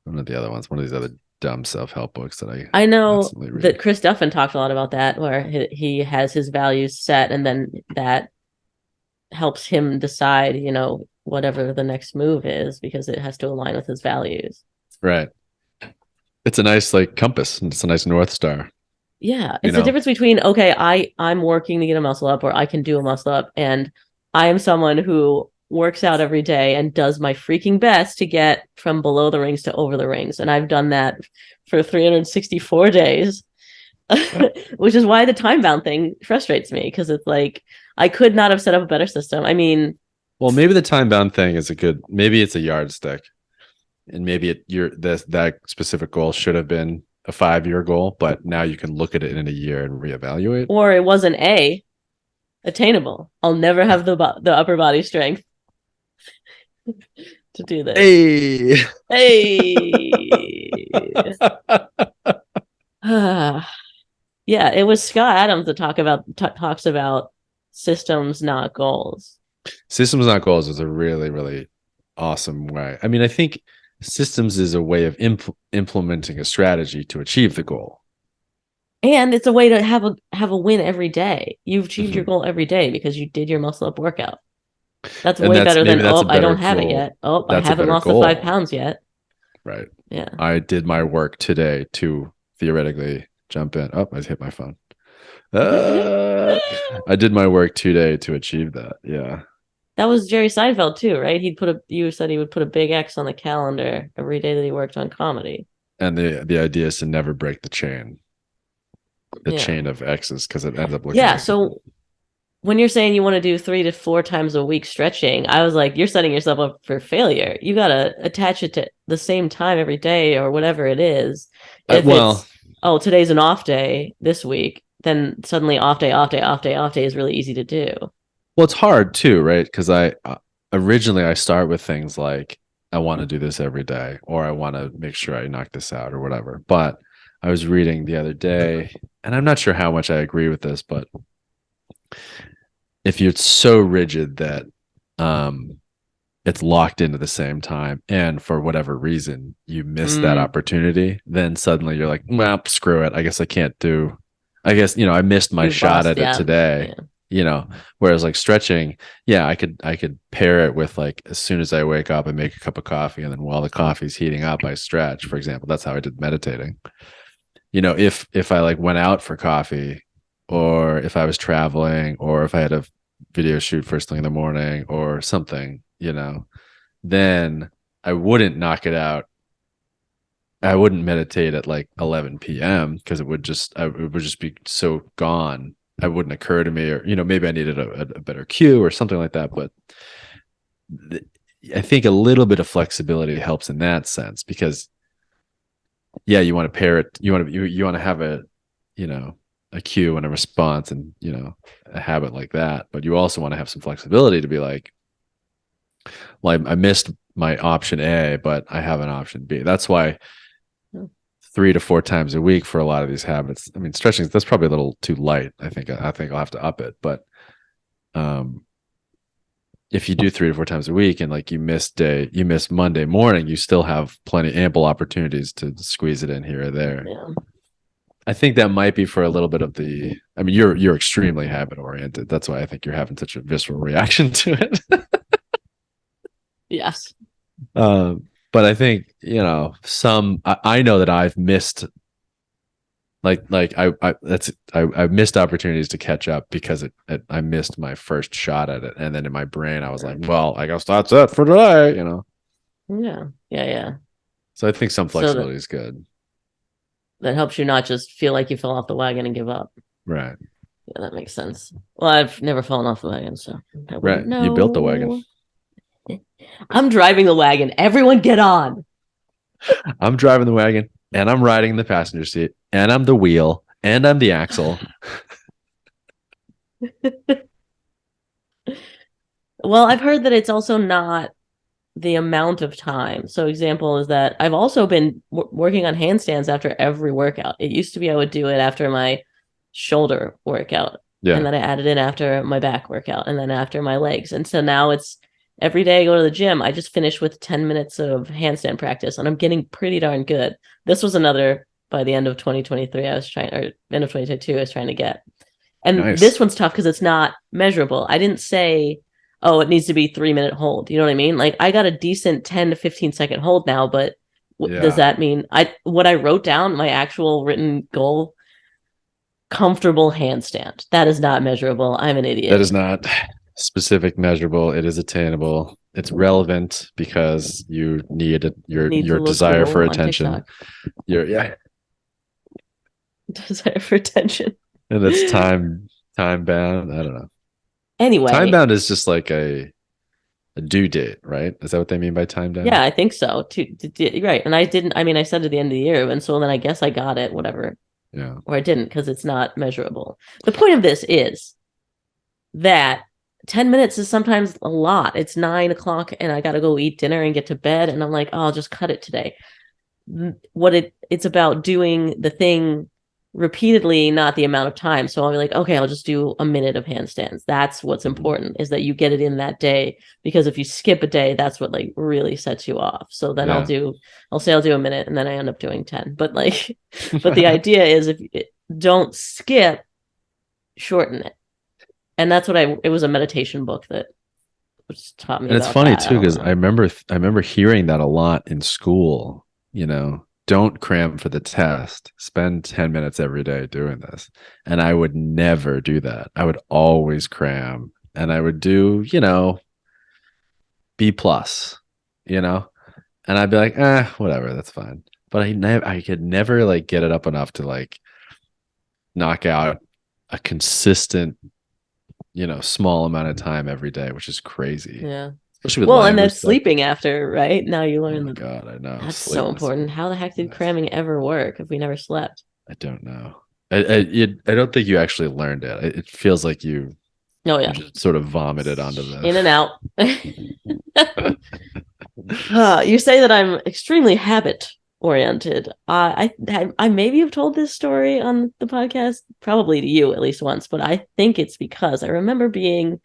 [SPEAKER 1] one of the other ones, one of these other dumb self-help books that I
[SPEAKER 3] I know
[SPEAKER 1] constantly read?
[SPEAKER 3] that Chris Duffin talked a lot about that, where he has his values set, and then that helps him decide, you know, whatever the next move is because it has to align with his values.
[SPEAKER 1] Right. It's a nice like compass and it's a nice North Star,
[SPEAKER 3] Yeah,
[SPEAKER 1] you
[SPEAKER 3] it's the
[SPEAKER 1] know.
[SPEAKER 3] difference between okay, I'm working to get a muscle up, or I can do a muscle up, and I am someone who works out every day and does my freaking best to get from below the rings to over the rings, and I've done that for 364 days.
[SPEAKER 1] Yeah.
[SPEAKER 3] Which is why the time bound thing frustrates me because it's like I could not have set up a better system. I mean,
[SPEAKER 1] Well, maybe the time bound thing is a good maybe it's a yardstick. And maybe that specific goal should have been a 5 year goal, but now you can look at it in a year and reevaluate.
[SPEAKER 3] or it was an A attainable. I'll never have the upper body strength to do this.
[SPEAKER 1] Hey.
[SPEAKER 3] Hey. Yeah, it was Scott Adams that talks about systems, not goals.
[SPEAKER 1] Systems not goals is a really, really awesome way. I mean, I think systems is a way of implementing a strategy to achieve the goal.
[SPEAKER 3] And it's a way to have a win every day. You've achieved your
[SPEAKER 1] Mhm.
[SPEAKER 3] goal every day because you did your muscle up workout. That's
[SPEAKER 1] And
[SPEAKER 3] way
[SPEAKER 1] that's
[SPEAKER 3] better
[SPEAKER 1] maybe
[SPEAKER 3] than,
[SPEAKER 1] that's a
[SPEAKER 3] oh, I
[SPEAKER 1] better
[SPEAKER 3] don't have it
[SPEAKER 1] goal.
[SPEAKER 3] yet. Oh, I
[SPEAKER 1] That's a
[SPEAKER 3] haven't
[SPEAKER 1] better
[SPEAKER 3] lost the 5
[SPEAKER 1] goal,
[SPEAKER 3] pounds yet.
[SPEAKER 1] right?
[SPEAKER 3] Yeah.
[SPEAKER 1] I did my work today to theoretically jump in. Oh, I hit my phone.
[SPEAKER 3] That
[SPEAKER 1] I did my work today to achieve that. Yeah.
[SPEAKER 3] was Jerry Seinfeld too, right? You said he would put a big X on the calendar every day that he worked on comedy.
[SPEAKER 1] And the idea is to never break the
[SPEAKER 3] Yeah.
[SPEAKER 1] chain of X's because it ends up looking
[SPEAKER 3] Yeah.
[SPEAKER 1] like
[SPEAKER 3] So when you're saying you want to do 3 to 4 times a week stretching, I was like, you're setting yourself up for failure. You got to attach it to the same time every day or whatever it is. If
[SPEAKER 1] well,
[SPEAKER 3] it's, oh, today's an off day this week, then suddenly off day, off day, off day, off day is really easy to do.
[SPEAKER 1] Well, it's hard too, right? Because I originally I start with things like I want to do this every day, or I want to make sure I knock this out, or whatever. But I was reading the other day, and I'm not sure how much I agree with this, but if you're so rigid that it's locked into the same time, and for whatever reason you miss that opportunity, then suddenly you're like, well, screw it. I guess I can't do. I guess I missed my
[SPEAKER 3] You
[SPEAKER 1] shot
[SPEAKER 3] bust,
[SPEAKER 1] at it
[SPEAKER 3] yeah.
[SPEAKER 1] today.
[SPEAKER 3] Yeah.
[SPEAKER 1] Whereas like stretching, yeah, I could pair it with like as soon as I wake up, I make a cup of coffee, and then while the coffee's heating up, I stretch. For example, that's how I did meditating. If I like went out for coffee, or if I was traveling, or if I had a video shoot first thing in the morning or something, then I wouldn't knock it out. I wouldn't meditate at like 11 p.m. because it would just be so gone. It wouldn't occur to me, or maybe I needed a better cue or something like that. But I think a little bit of flexibility helps in that sense, because yeah, you want to pair it. You want to have a cue and a response, and a habit like that. But you also want to have some flexibility to be like, well, I missed my option A, but I have an option B. That's why 3 to 4 times a week for a lot of these habits. I mean, stretching, that's probably a little too light. I think I'll have to up it. But if you do 3 to 4 times a week, and like you miss Monday morning, you still have ample opportunities to squeeze it in here or there.
[SPEAKER 3] Yeah.
[SPEAKER 1] I think that might be for a little bit of I mean, you're extremely habit oriented. That's why I think you're having such a visceral reaction to it.
[SPEAKER 3] Yes.
[SPEAKER 1] But I think I know that I've missed I've missed opportunities to catch up because I missed my first shot at it, and then in my brain I was like, well, I guess that's it for today.
[SPEAKER 3] Yeah.
[SPEAKER 1] So I think some
[SPEAKER 3] So
[SPEAKER 1] flexibility is good.
[SPEAKER 3] that helps you not just feel like you fell off the wagon and give up.
[SPEAKER 1] Right.
[SPEAKER 3] Yeah, that makes sense. Well, I've never fallen off the wagon, so I
[SPEAKER 1] Right.
[SPEAKER 3] wouldn't know.
[SPEAKER 1] You built the wagon.
[SPEAKER 3] I'm driving the wagon. Everyone get on.
[SPEAKER 1] I'm driving the wagon, and I'm riding the passenger seat, and I'm the wheel, and I'm the axle.
[SPEAKER 3] Well, I've heard that it's also not the amount of time. So example is that I've also been working on handstands after every workout. It used to be I would do it after my shoulder workout.
[SPEAKER 1] Yeah.
[SPEAKER 3] And then I added in after my back workout, and then after my legs. And so now it's every day I go to the gym. I just finished with 10 minutes of handstand practice, and I'm getting pretty darn good. This was another by the end of 2023 I was trying, or end of 2022 I was trying to get. And
[SPEAKER 1] Nice.
[SPEAKER 3] This one's tough because it's not measurable. I didn't say, oh, it needs to be 3-minute hold. You know what I mean? Like I got a decent 10 to 15 second hold now, but does that mean what I wrote down, my actual written goal, comfortable handstand? That is not measurable. I'm an idiot.
[SPEAKER 1] That is not specific, measurable. It is attainable. It's relevant because you need your desire for attention.
[SPEAKER 3] Desire for attention.
[SPEAKER 1] And it's time bound. I don't know.
[SPEAKER 3] Anyway,
[SPEAKER 1] time bound is just like a due date, right? Is that what they mean by time bound?
[SPEAKER 3] Yeah, I think so. Right. And I didn't. I mean, I said at the end of the year, and so then I guess I got it. Whatever.
[SPEAKER 1] Yeah.
[SPEAKER 3] Or I didn't, because it's not measurable. The point of this is that 10 minutes is sometimes a lot. It's 9 o'clock and I got to go eat dinner and get to bed. And I'm like, oh, I'll just cut it today. It's about doing the thing repeatedly, not the amount of time. So I'll be like, okay, I'll just do a minute of handstands. That's what's important, is that you get it in that day, because if you skip a day, that's what like really sets you off. So then I'll say I'll do a minute, and then I end up doing 10. But the idea is, if don't skip, shorten it. And that's what it was a meditation book that taught me.
[SPEAKER 1] And it's funny too, because I remember hearing that a lot in school. Don't cram for the test. Spend 10 minutes every day doing this. And I would never do that. I would always cram, and I would do, B plus, and I'd be like, whatever, that's fine. But I could never like get it up enough to like knock out a consistent, small amount of time every day, which is crazy.
[SPEAKER 3] Yeah.
[SPEAKER 1] Especially with
[SPEAKER 3] and then sleeping after, right? Now you learn
[SPEAKER 1] God, I know.
[SPEAKER 3] That's so important. How the heck did cramming ever work if we never slept?
[SPEAKER 1] I don't know. I don't think you actually learned it. It feels like
[SPEAKER 3] Oh
[SPEAKER 1] you
[SPEAKER 3] yeah,
[SPEAKER 1] just sort of vomited onto
[SPEAKER 3] in and
[SPEAKER 1] the.
[SPEAKER 3] out. You say that I'm extremely habit oriented. I maybe have told this story on the podcast, probably to you at least once, but I think it's because I remember being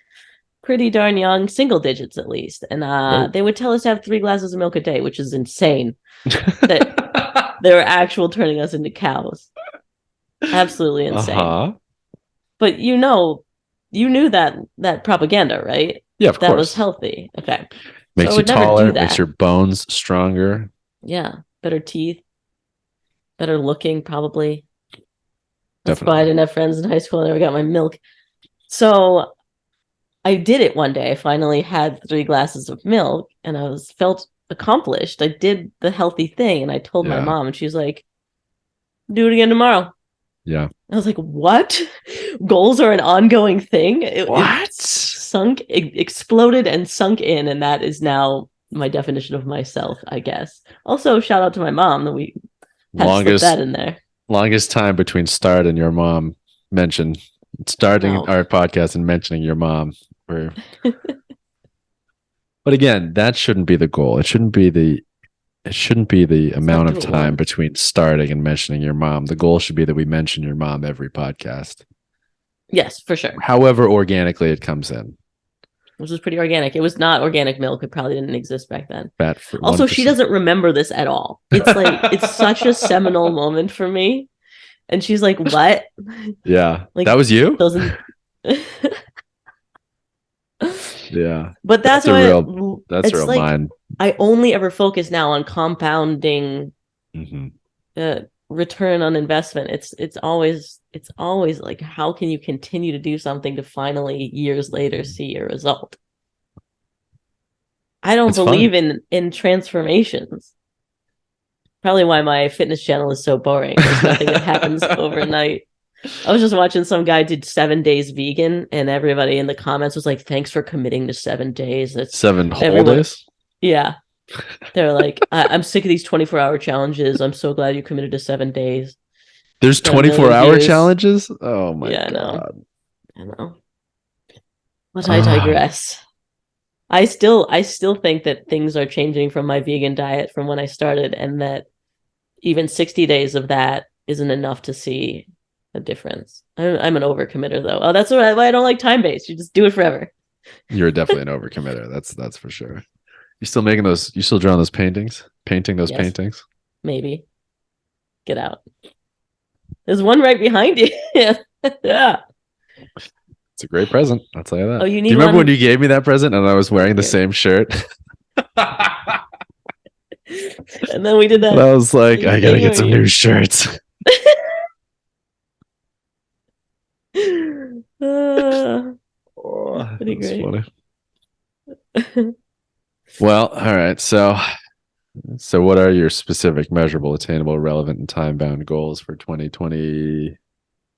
[SPEAKER 3] pretty darn young, single digits at least, and
[SPEAKER 1] Whoa.
[SPEAKER 3] they would tell us to have 3 glasses of milk a day, which is insane. That they were actual turning us into cows. Absolutely insane.
[SPEAKER 1] Uh-huh.
[SPEAKER 3] But you knew that propaganda, right?
[SPEAKER 1] Yeah, of
[SPEAKER 3] That was
[SPEAKER 1] course.
[SPEAKER 3] healthy. Okay. So I
[SPEAKER 1] Makes you
[SPEAKER 3] would never do
[SPEAKER 1] taller, makes
[SPEAKER 3] that.
[SPEAKER 1] your bones stronger.
[SPEAKER 3] Yeah. Better teeth, better looking, probably. That's why I
[SPEAKER 1] Definitely.
[SPEAKER 3] didn't have friends in high school. I never got my milk. So I did it one day. I finally had 3 glasses of milk and I was felt accomplished. I did the healthy thing and I told my
[SPEAKER 1] Yeah.
[SPEAKER 3] mom and she's like, do it again tomorrow.
[SPEAKER 1] Yeah.
[SPEAKER 3] I was like, what? Goals are an ongoing thing? It
[SPEAKER 1] What?
[SPEAKER 3] sunk, it exploded and sunk in. And that is now my definition of myself, I guess. Also, shout out to my mom that we had to slip that
[SPEAKER 1] Longest
[SPEAKER 3] in there.
[SPEAKER 1] longest time between start and your mom mentioned starting
[SPEAKER 3] No,
[SPEAKER 1] our podcast and mentioning your mom. Or, but again, that shouldn't be the goal. It shouldn't be the
[SPEAKER 3] let's not
[SPEAKER 1] amount
[SPEAKER 3] do
[SPEAKER 1] of
[SPEAKER 3] it
[SPEAKER 1] time
[SPEAKER 3] once.
[SPEAKER 1] between starting and mentioning your mom. The goal should be that we mention your mom every podcast,
[SPEAKER 3] Yes, for sure.
[SPEAKER 1] however organically it comes in.
[SPEAKER 3] Which was pretty organic. It was not organic milk. It probably didn't exist back then.
[SPEAKER 1] Fat for
[SPEAKER 3] Also, she
[SPEAKER 1] 1%.
[SPEAKER 3] doesn't remember this at all. It's like it's such a seminal moment for me. And she's like, "What?"
[SPEAKER 1] Yeah. That
[SPEAKER 3] Like
[SPEAKER 1] was you?
[SPEAKER 3] doesn't
[SPEAKER 1] Yeah.
[SPEAKER 3] But that's
[SPEAKER 1] That's a
[SPEAKER 3] why
[SPEAKER 1] real that's a
[SPEAKER 3] it's
[SPEAKER 1] real
[SPEAKER 3] like
[SPEAKER 1] mind.
[SPEAKER 3] I only ever focus now on compounding
[SPEAKER 1] Hmm.
[SPEAKER 3] return on investment. It's always like how can you continue to do something to finally years later see a result? I don't
[SPEAKER 1] It's fun.
[SPEAKER 3] believe in transformations. Probably why my fitness channel is so boring. There's nothing that happens overnight. I was just watching some guy did 7 days vegan, and everybody in the comments was like, "Thanks for committing to 7 days." That's
[SPEAKER 1] 7 whole
[SPEAKER 3] everyone.
[SPEAKER 1] days?
[SPEAKER 3] Yeah, they're like, I'm sick of these 24-hour challenges. I'm so glad you committed to 7 days.
[SPEAKER 1] There's
[SPEAKER 3] Got a
[SPEAKER 1] 24
[SPEAKER 3] million
[SPEAKER 1] hour
[SPEAKER 3] views.
[SPEAKER 1] challenges? Oh my
[SPEAKER 3] Yeah, I know.
[SPEAKER 1] god.
[SPEAKER 3] I know. But I
[SPEAKER 1] Ah,
[SPEAKER 3] digress. I still think that things are changing from my vegan diet from when I started, and that even 60 days of that isn't enough to see a difference. I'm an overcommitter though. Oh, that's why I don't like time based. You just do it forever.
[SPEAKER 1] you're definitely an overcommitter. That's for sure. You still making those? You still drawing those paintings? Painting those
[SPEAKER 3] Yes,
[SPEAKER 1] paintings?
[SPEAKER 3] maybe. Get out. There's one right behind you. Yeah. Yeah.
[SPEAKER 1] It's a great present. I'll tell you
[SPEAKER 3] Oh,
[SPEAKER 1] that.
[SPEAKER 3] you
[SPEAKER 1] Do
[SPEAKER 3] need
[SPEAKER 1] you remember when
[SPEAKER 3] one
[SPEAKER 1] you gave me that present and I was wearing the
[SPEAKER 3] here.
[SPEAKER 1] same shirt?
[SPEAKER 3] And then we did
[SPEAKER 1] And
[SPEAKER 3] that
[SPEAKER 1] I was like, I gotta
[SPEAKER 3] thing
[SPEAKER 1] get
[SPEAKER 3] where
[SPEAKER 1] some
[SPEAKER 3] you
[SPEAKER 1] new shirts. Oh,
[SPEAKER 3] pretty
[SPEAKER 1] that's
[SPEAKER 3] great.
[SPEAKER 1] funny. Well, all right. So what are your specific, measurable, attainable, relevant, and time bound goals for 2020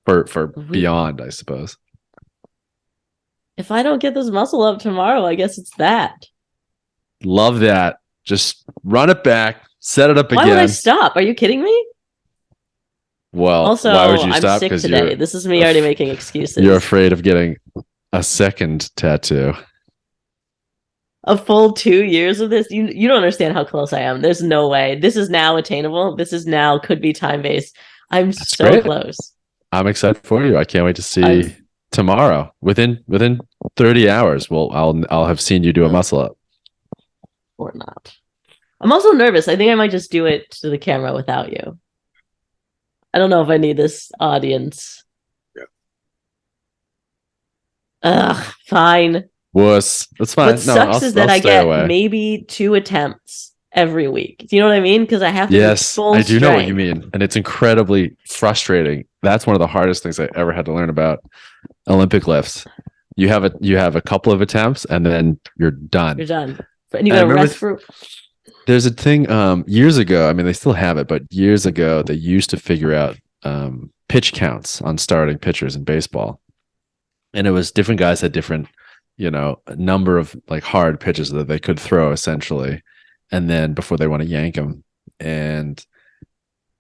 [SPEAKER 1] for
[SPEAKER 3] we
[SPEAKER 1] beyond, I suppose?
[SPEAKER 3] If I don't get this muscle up tomorrow, I guess it's that.
[SPEAKER 1] Love that. Just run it back, set it up
[SPEAKER 3] Why would I
[SPEAKER 1] again.
[SPEAKER 3] stop? Are you kidding me?
[SPEAKER 1] Well, why would
[SPEAKER 3] Also,
[SPEAKER 1] you
[SPEAKER 3] I'm
[SPEAKER 1] stop?
[SPEAKER 3] sick
[SPEAKER 1] Because
[SPEAKER 3] today. This is me already making
[SPEAKER 1] you're
[SPEAKER 3] excuses.
[SPEAKER 1] afraid of getting a second tattoo.
[SPEAKER 3] A full 2 years of this. You don't understand how close I am. There's no way. This is now attainable. This is now could be time based. I'm
[SPEAKER 1] That's
[SPEAKER 3] so
[SPEAKER 1] great.
[SPEAKER 3] close.
[SPEAKER 1] I'm excited for you. I can't wait to
[SPEAKER 3] I'm
[SPEAKER 1] see tomorrow. Within 30 hours, well, I'll have seen you do a muscle up.
[SPEAKER 3] or not. I'm also nervous. I think I might just do it to the camera without you. I don't know if I need this audience. Ugh, fine.
[SPEAKER 1] Wuss. That's
[SPEAKER 3] What
[SPEAKER 1] fine. No,
[SPEAKER 3] sucks is
[SPEAKER 1] I'll
[SPEAKER 3] that I
[SPEAKER 1] stay
[SPEAKER 3] get
[SPEAKER 1] away.
[SPEAKER 3] maybe 2 attempts every week. Do you know what I mean? Because I have to do
[SPEAKER 1] Yes,
[SPEAKER 3] full
[SPEAKER 1] I do know what you
[SPEAKER 3] strength.
[SPEAKER 1] mean. And it's incredibly frustrating. That's one of the hardest things I ever had to learn about Olympic lifts. You have a couple of attempts and then you're done.
[SPEAKER 3] You're done. And you
[SPEAKER 1] And I
[SPEAKER 3] gotta
[SPEAKER 1] remember
[SPEAKER 3] rest for
[SPEAKER 1] there's a thing years ago. I mean, they still have it, but years ago they used to figure out pitch counts on starting pitchers in baseball. And it was different guys had different, number of like hard pitches that they could throw essentially. And then before they want to yank them. And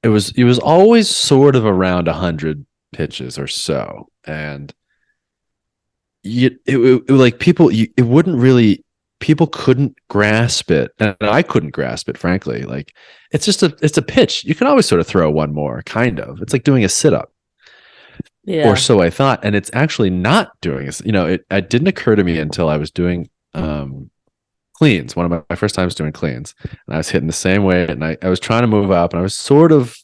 [SPEAKER 1] it was always sort of around 100 pitches or so, and like people, it wouldn't really, people couldn't grasp it, and I couldn't grasp it, frankly. Like it's a pitch. You can always sort of throw one more, kind of. It's like doing a sit up, or
[SPEAKER 3] Yeah.
[SPEAKER 1] so I thought, and it's actually not doing it. It didn't occur to me until I was doing cleans, one of my first times doing cleans, and I was hitting the same weight, and I was trying to move up, and I was sort of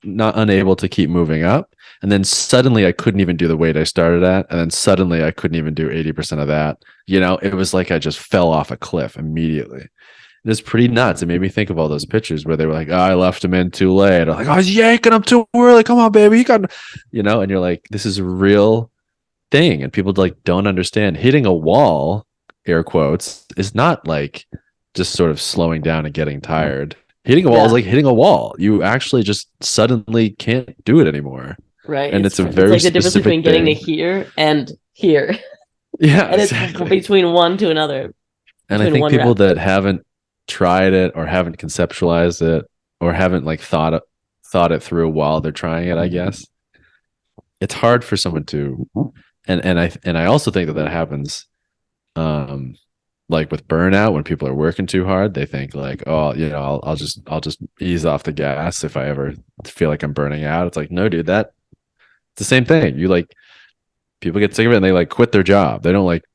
[SPEAKER 1] not unable to keep moving up, and then suddenly I couldn't even do the weight I started at, and then suddenly I couldn't even do 80% of that. It was like I just fell off a cliff immediately. It was pretty nuts. It made me think of all those pictures where they were like, "Oh, I left him in too late," or like, "I was yanking him too early. Come on, baby, you got," and you're like, "This is a real thing," and people like don't understand hitting a wall, air quotes, is not like just sort of slowing down and getting tired. Hitting a wall is
[SPEAKER 3] Yeah.
[SPEAKER 1] like hitting a wall. You actually just suddenly can't do it anymore.
[SPEAKER 3] Right.
[SPEAKER 1] And it's a
[SPEAKER 3] It's
[SPEAKER 1] very
[SPEAKER 3] like the difference between
[SPEAKER 1] specific
[SPEAKER 3] getting to
[SPEAKER 1] thing.
[SPEAKER 3] here and here.
[SPEAKER 1] Yeah,
[SPEAKER 3] And it's
[SPEAKER 1] exactly.
[SPEAKER 3] between one to another,
[SPEAKER 1] And I
[SPEAKER 3] between
[SPEAKER 1] think
[SPEAKER 3] one
[SPEAKER 1] people
[SPEAKER 3] rep.
[SPEAKER 1] that haven't tried it or haven't conceptualized it or haven't like thought it through while they're trying it, I guess, it's hard for someone to, and I also think that happens um like with burnout. When people are working too hard, they think like, oh, I'll just ease off the gas if I ever feel like I'm burning out. It's like, no, dude, that's the same thing. You like, people get sick of it and they like quit their job. They don't like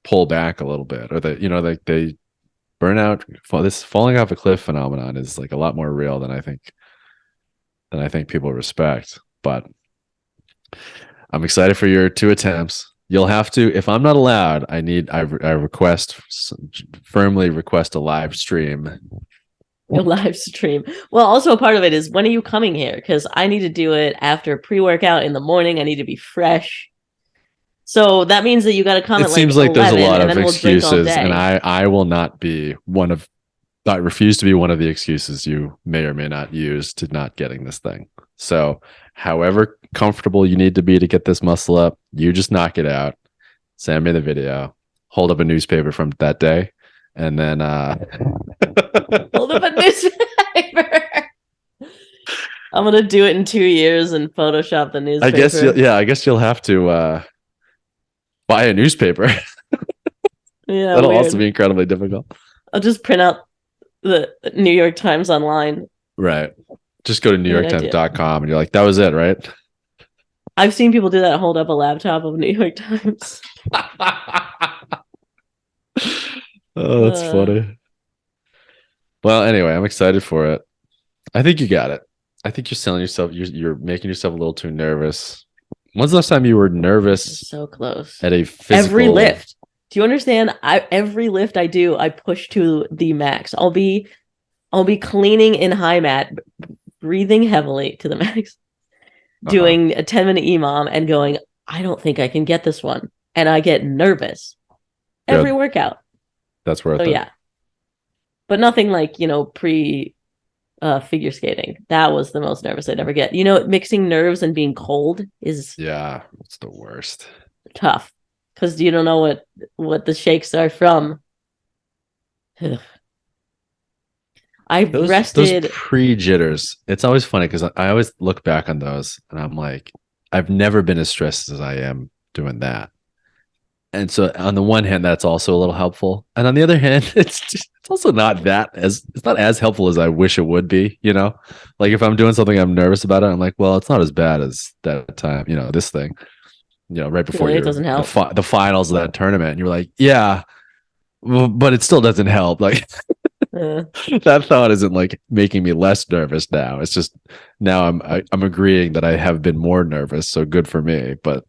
[SPEAKER 1] pull back a little bit, or like they burn out. This falling off a cliff phenomenon is like a lot more real than I think people respect. But I'm excited for your 2 attempts. You'll have to, if I'm not allowed, firmly request a live stream.
[SPEAKER 3] A live stream. Well, also a part of it is, when are you coming here? Because I need to do it after pre-workout in the morning. I need to be fresh. So that means that you got to come
[SPEAKER 1] It
[SPEAKER 3] at like
[SPEAKER 1] seems like there's a
[SPEAKER 3] 11,
[SPEAKER 1] lot
[SPEAKER 3] and
[SPEAKER 1] of
[SPEAKER 3] then we'll drink all
[SPEAKER 1] excuses, and
[SPEAKER 3] day.
[SPEAKER 1] I will not be one of, I refuse to be one of the excuses you may or may not use to not getting this thing. So, however comfortable you need to be to get this muscle up, you just knock it out. Send me the video. Hold up a newspaper from that day, and then
[SPEAKER 3] Hold up a newspaper. I'm gonna do it in 2 years and Photoshop the newspaper.
[SPEAKER 1] I guess you'll have to buy a newspaper.
[SPEAKER 3] Yeah,
[SPEAKER 1] That'll
[SPEAKER 3] weird.
[SPEAKER 1] also be incredibly difficult.
[SPEAKER 3] I'll just print out the New York Times online.
[SPEAKER 1] Right. Just go to
[SPEAKER 3] Good idea.
[SPEAKER 1] newyorktimes.com and you're like, that was it, right?
[SPEAKER 3] I've seen people do that, hold up a laptop of New York Times.
[SPEAKER 1] Oh, that's funny. Well, anyway, I'm excited for it. I think you got it. I think you're selling yourself. You're making yourself a little too nervous. When's the last time you were nervous
[SPEAKER 3] So close.
[SPEAKER 1] at a physical?
[SPEAKER 3] Every lift. Do you understand? Every lift I do, I push to the max. I'll be cleaning in high mat, breathing heavily to the max, doing a 10-minute EMOM and going, I don't think I can get this one. And I get nervous every workout.
[SPEAKER 1] That's worth it.
[SPEAKER 3] Yeah. But nothing like, pre figure skating. That was the most nervous I'd ever get. Mixing nerves and being cold is
[SPEAKER 1] it's the worst.
[SPEAKER 3] tough, because you don't know what the shakes are from.
[SPEAKER 1] Those pre-jitters. It's always funny because I always look back on those and I'm like, I've never been as stressed as I am doing that. And so on the one hand, that's also a little helpful, and on the other hand, it's also not as helpful as I wish it would be. Like if I'm doing something I'm nervous about it, I'm like, well, it's not as bad as that time. This thing. Right before
[SPEAKER 3] it doesn't help.
[SPEAKER 1] the finals of that tournament, and you're like, yeah, but it still doesn't help. Like that thought isn't like making me less nervous now. It's just now I'm agreeing that I have been more nervous. So good for me. But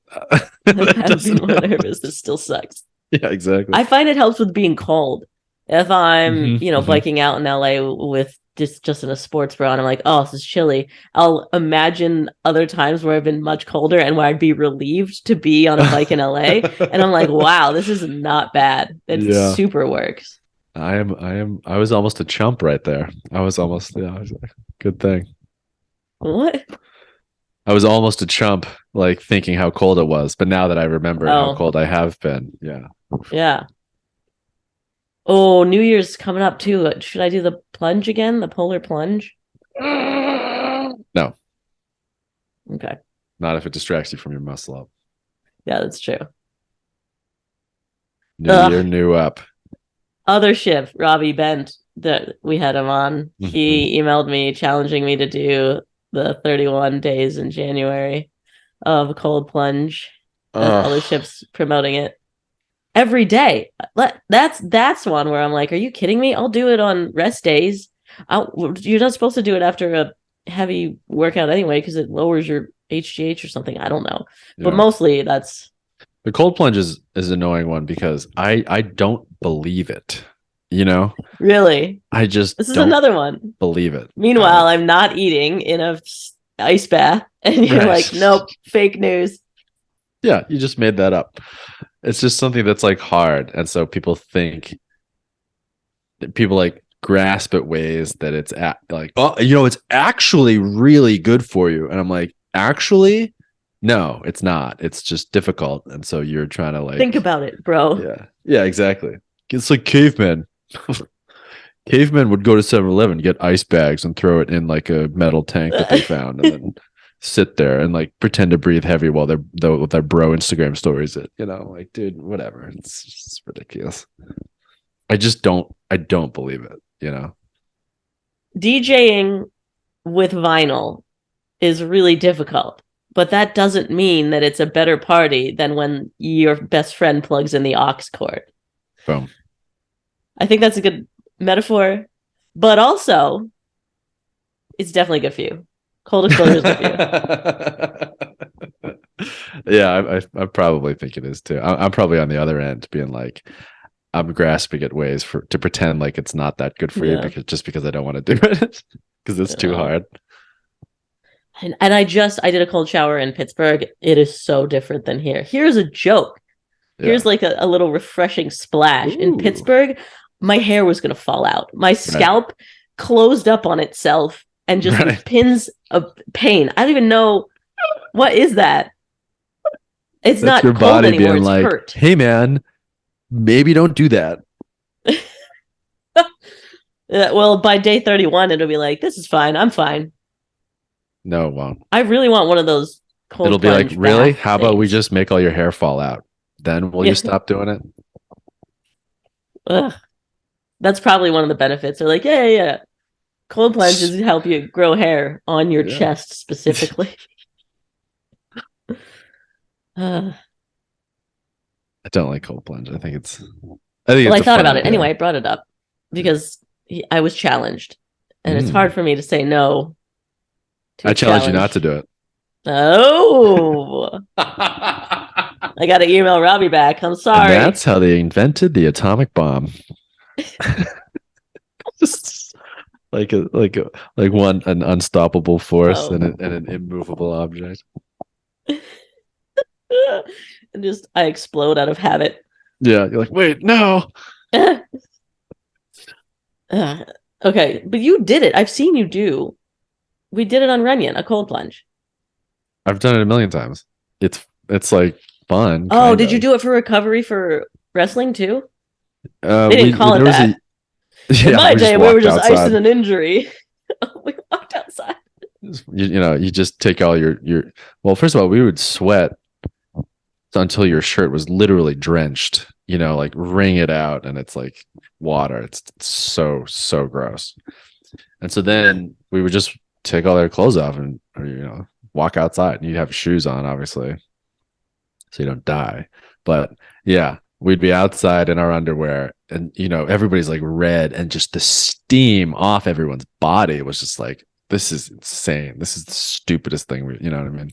[SPEAKER 3] I've been more nervous. It still sucks.
[SPEAKER 1] Yeah, exactly.
[SPEAKER 3] I find it helps with being cold. If I'm, biking out in LA with just in a sports bra and I'm like, oh, this is chilly, I'll imagine other times where I've been much colder and where I'd be relieved to be on a bike in LA. And I'm like, wow, this is not bad. It super works.
[SPEAKER 1] I was almost a chump right there. I was almost, good thing.
[SPEAKER 3] What?
[SPEAKER 1] I was almost a chump, like thinking how cold it was. But now that I remember how cold I have been,
[SPEAKER 3] yeah. Oh, New Year's coming up too. Should I do the plunge again? The polar plunge?
[SPEAKER 1] No.
[SPEAKER 3] Okay.
[SPEAKER 1] Not if it distracts you from your muscle up.
[SPEAKER 3] Yeah, that's true.
[SPEAKER 1] New year,
[SPEAKER 3] Ugh.
[SPEAKER 1] new up.
[SPEAKER 3] Other shift, Robbie Bent, that we had him on.
[SPEAKER 1] Mhm.
[SPEAKER 3] He emailed me challenging me to do the 31 days in January of cold plunge. Other
[SPEAKER 1] Ugh.
[SPEAKER 3] ships promoting it every day. That's one where I'm like, are you kidding me? I'll do it on rest days. You're not supposed to do it after a heavy workout anyway because it lowers your HGH or something. I don't know, but
[SPEAKER 1] Yeah.
[SPEAKER 3] mostly that's
[SPEAKER 1] The cold plunge is an annoying one because I don't believe it. You know,
[SPEAKER 3] really.
[SPEAKER 1] I just
[SPEAKER 3] This is
[SPEAKER 1] don't
[SPEAKER 3] another one.
[SPEAKER 1] believe it.
[SPEAKER 3] Meanwhile, I'm not eating in a ice bath, and you're like,
[SPEAKER 1] Right.
[SPEAKER 3] nope, fake news.
[SPEAKER 1] Yeah, you just made that up. It's just something that's like hard, and so people think people like grasp at ways that like, oh, it's actually really good for you, and I'm like, actually, no, it's not. It's just difficult, and so you're trying to
[SPEAKER 3] Think
[SPEAKER 1] like,
[SPEAKER 3] about it, bro.
[SPEAKER 1] yeah, exactly. It's like cavemen. Cavemen would go to 7-Eleven, get ice bags, and throw it in like a metal tank that they found, and then sit there and like pretend to breathe heavy while their bro Instagram stories it. Like, dude, whatever. It's just ridiculous. I don't believe it.
[SPEAKER 3] DJing with vinyl is really difficult, but that doesn't mean that it's a better party than when your best friend plugs in the aux cord.
[SPEAKER 1] Boom.
[SPEAKER 3] I think that's a good metaphor, but also it's definitely good for you. Cold exposure is good for you.
[SPEAKER 1] Yeah, I probably think it is too. I'm probably on the other end, being like, I'm grasping at ways to pretend like it's not that good for you
[SPEAKER 3] Yeah.
[SPEAKER 1] because I don't want to do it because it's too hard.
[SPEAKER 3] And I did a cold shower in Pittsburgh. It is so different than here. Here's a joke. Here's
[SPEAKER 1] Yeah.
[SPEAKER 3] like a little refreshing splash. In
[SPEAKER 1] Ooh.
[SPEAKER 3] Pittsburgh, my hair was going to fall out. My scalp closed up on itself and just with pins of pain. I don't even know what is that. It's
[SPEAKER 1] That's
[SPEAKER 3] not
[SPEAKER 1] your
[SPEAKER 3] cold
[SPEAKER 1] body
[SPEAKER 3] anymore.
[SPEAKER 1] being
[SPEAKER 3] It's
[SPEAKER 1] like,
[SPEAKER 3] hurt.
[SPEAKER 1] hey man, maybe don't do that.
[SPEAKER 3] Well, by day 31, it'll be like, this is fine. I'm fine.
[SPEAKER 1] No, it won't.
[SPEAKER 3] I really want one of those cold
[SPEAKER 1] It'll be like,
[SPEAKER 3] plunge
[SPEAKER 1] really?
[SPEAKER 3] bath
[SPEAKER 1] How about we
[SPEAKER 3] things.
[SPEAKER 1] just make all your hair fall out? Then will
[SPEAKER 3] Yeah.
[SPEAKER 1] you stop doing it?
[SPEAKER 3] Ugh. That's probably one of the benefits. They're like, yeah. Cold plunges help you grow hair on your
[SPEAKER 1] Yeah.
[SPEAKER 3] chest specifically.
[SPEAKER 1] I don't like cold plunge. I think it's
[SPEAKER 3] Well, I
[SPEAKER 1] a
[SPEAKER 3] thought
[SPEAKER 1] fun
[SPEAKER 3] about it
[SPEAKER 1] idea.
[SPEAKER 3] anyway. I brought it up because I was challenged, and it's hard for me to say no.
[SPEAKER 1] I challenge you not to do it.
[SPEAKER 3] Oh, I got to email Robbie back. I'm sorry.
[SPEAKER 1] And that's how they invented the atomic bomb. Just like an unstoppable force and an immovable object.
[SPEAKER 3] And just I explode out of habit.
[SPEAKER 1] Yeah, you're like, wait, no.
[SPEAKER 3] Okay, but you did it. I've seen you do. We did it on Runyon, a cold plunge.
[SPEAKER 1] I've done it a million times. It's like fun.
[SPEAKER 3] Oh, did you do it for recovery for wrestling too? They didn't call it that. In my day, we were just icing an injury. We walked outside.
[SPEAKER 1] You just take all your. Well, first of all, we would sweat until your shirt was literally drenched. Like wring it out, and it's like water. It's so gross. And so then we would just take all their clothes off and walk outside, and you'd have shoes on, obviously, so you don't die. But yeah, we'd be outside in our underwear, and everybody's like red, and just the steam off everyone's body was just like, this is insane. This is the stupidest thing. You know what I mean?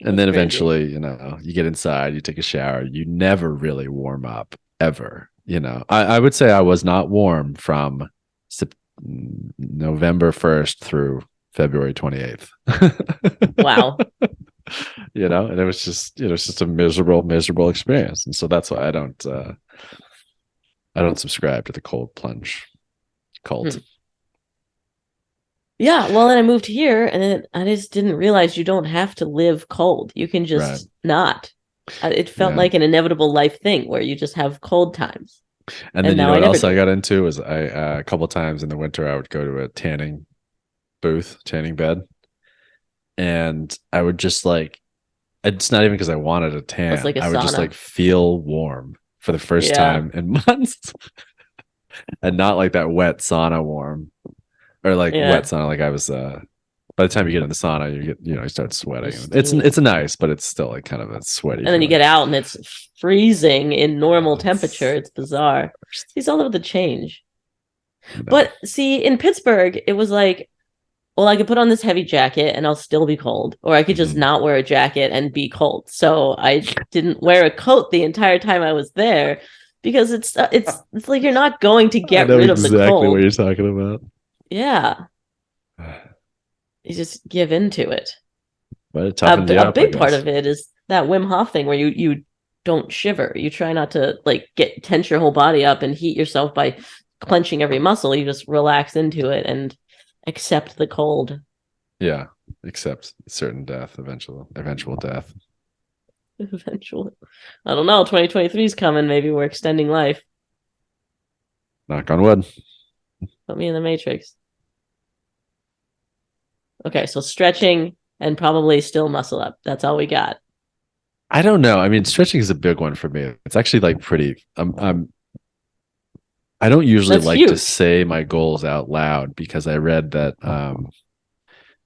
[SPEAKER 1] And then eventually, you get inside, you take a shower, you never really warm up ever. I would say I was not warm from November 1st through February 28th.
[SPEAKER 3] Wow.
[SPEAKER 1] And it was just a miserable experience. And so that's why I don't subscribe to the cold plunge cult.
[SPEAKER 3] Yeah, well, then I moved here, and then I just didn't realize you don't have to live cold. You can just not. It felt like an inevitable life thing where you just have cold times.
[SPEAKER 1] And then what else I got into was a couple times in the winter I would go to a tanning bed, and I would just like, it's not even because I wanted a
[SPEAKER 3] It's
[SPEAKER 1] tan.
[SPEAKER 3] like a
[SPEAKER 1] I would just like
[SPEAKER 3] sauna.
[SPEAKER 1] feel warm for the first
[SPEAKER 3] Yeah,
[SPEAKER 1] time in months, and not like that wet sauna warm, or like wet
[SPEAKER 3] yeah.
[SPEAKER 1] sauna. Like I was. By the time you get in the sauna, you get, you start
[SPEAKER 3] You're
[SPEAKER 1] sweating. It's
[SPEAKER 3] steaming.
[SPEAKER 1] nice, but it's still like kind of a sweaty
[SPEAKER 3] And then you
[SPEAKER 1] feeling.
[SPEAKER 3] get out and it's freezing in normal temperature.
[SPEAKER 1] It's
[SPEAKER 3] It's bizarre.
[SPEAKER 1] worst,
[SPEAKER 3] He's all about the change.
[SPEAKER 1] you know.
[SPEAKER 3] But see, in Pittsburgh, it was like, well, I could put on this heavy jacket and I'll still be cold, or I could just
[SPEAKER 1] Mhm.
[SPEAKER 3] not wear a jacket and be cold. So I didn't wear a coat the entire time I was there because it's like you're not going to
[SPEAKER 1] I
[SPEAKER 3] get
[SPEAKER 1] know
[SPEAKER 3] rid of the
[SPEAKER 1] exactly what
[SPEAKER 3] cold.
[SPEAKER 1] you're talking about.
[SPEAKER 3] Yeah, you just give into it.
[SPEAKER 1] But it toughens you
[SPEAKER 3] A
[SPEAKER 1] up, I
[SPEAKER 3] big part
[SPEAKER 1] guess.
[SPEAKER 3] of it is that Wim Hof thing where you don't shiver. You try not to like get tense your whole body up and heat yourself by clenching every muscle. You just relax into it and accept the cold.
[SPEAKER 1] Yeah, except certain death, eventual death.
[SPEAKER 3] Eventually. I don't know. 2023 is coming. Maybe we're extending life.
[SPEAKER 1] Knock on wood.
[SPEAKER 3] Put me in the Matrix. Okay, so stretching and probably still muscle up. That's all we got.
[SPEAKER 1] I don't know. I mean, stretching is a big one for me. It's actually like pretty. I don't usually
[SPEAKER 3] That's
[SPEAKER 1] like to
[SPEAKER 3] huge,
[SPEAKER 1] say my goals out loud because I read that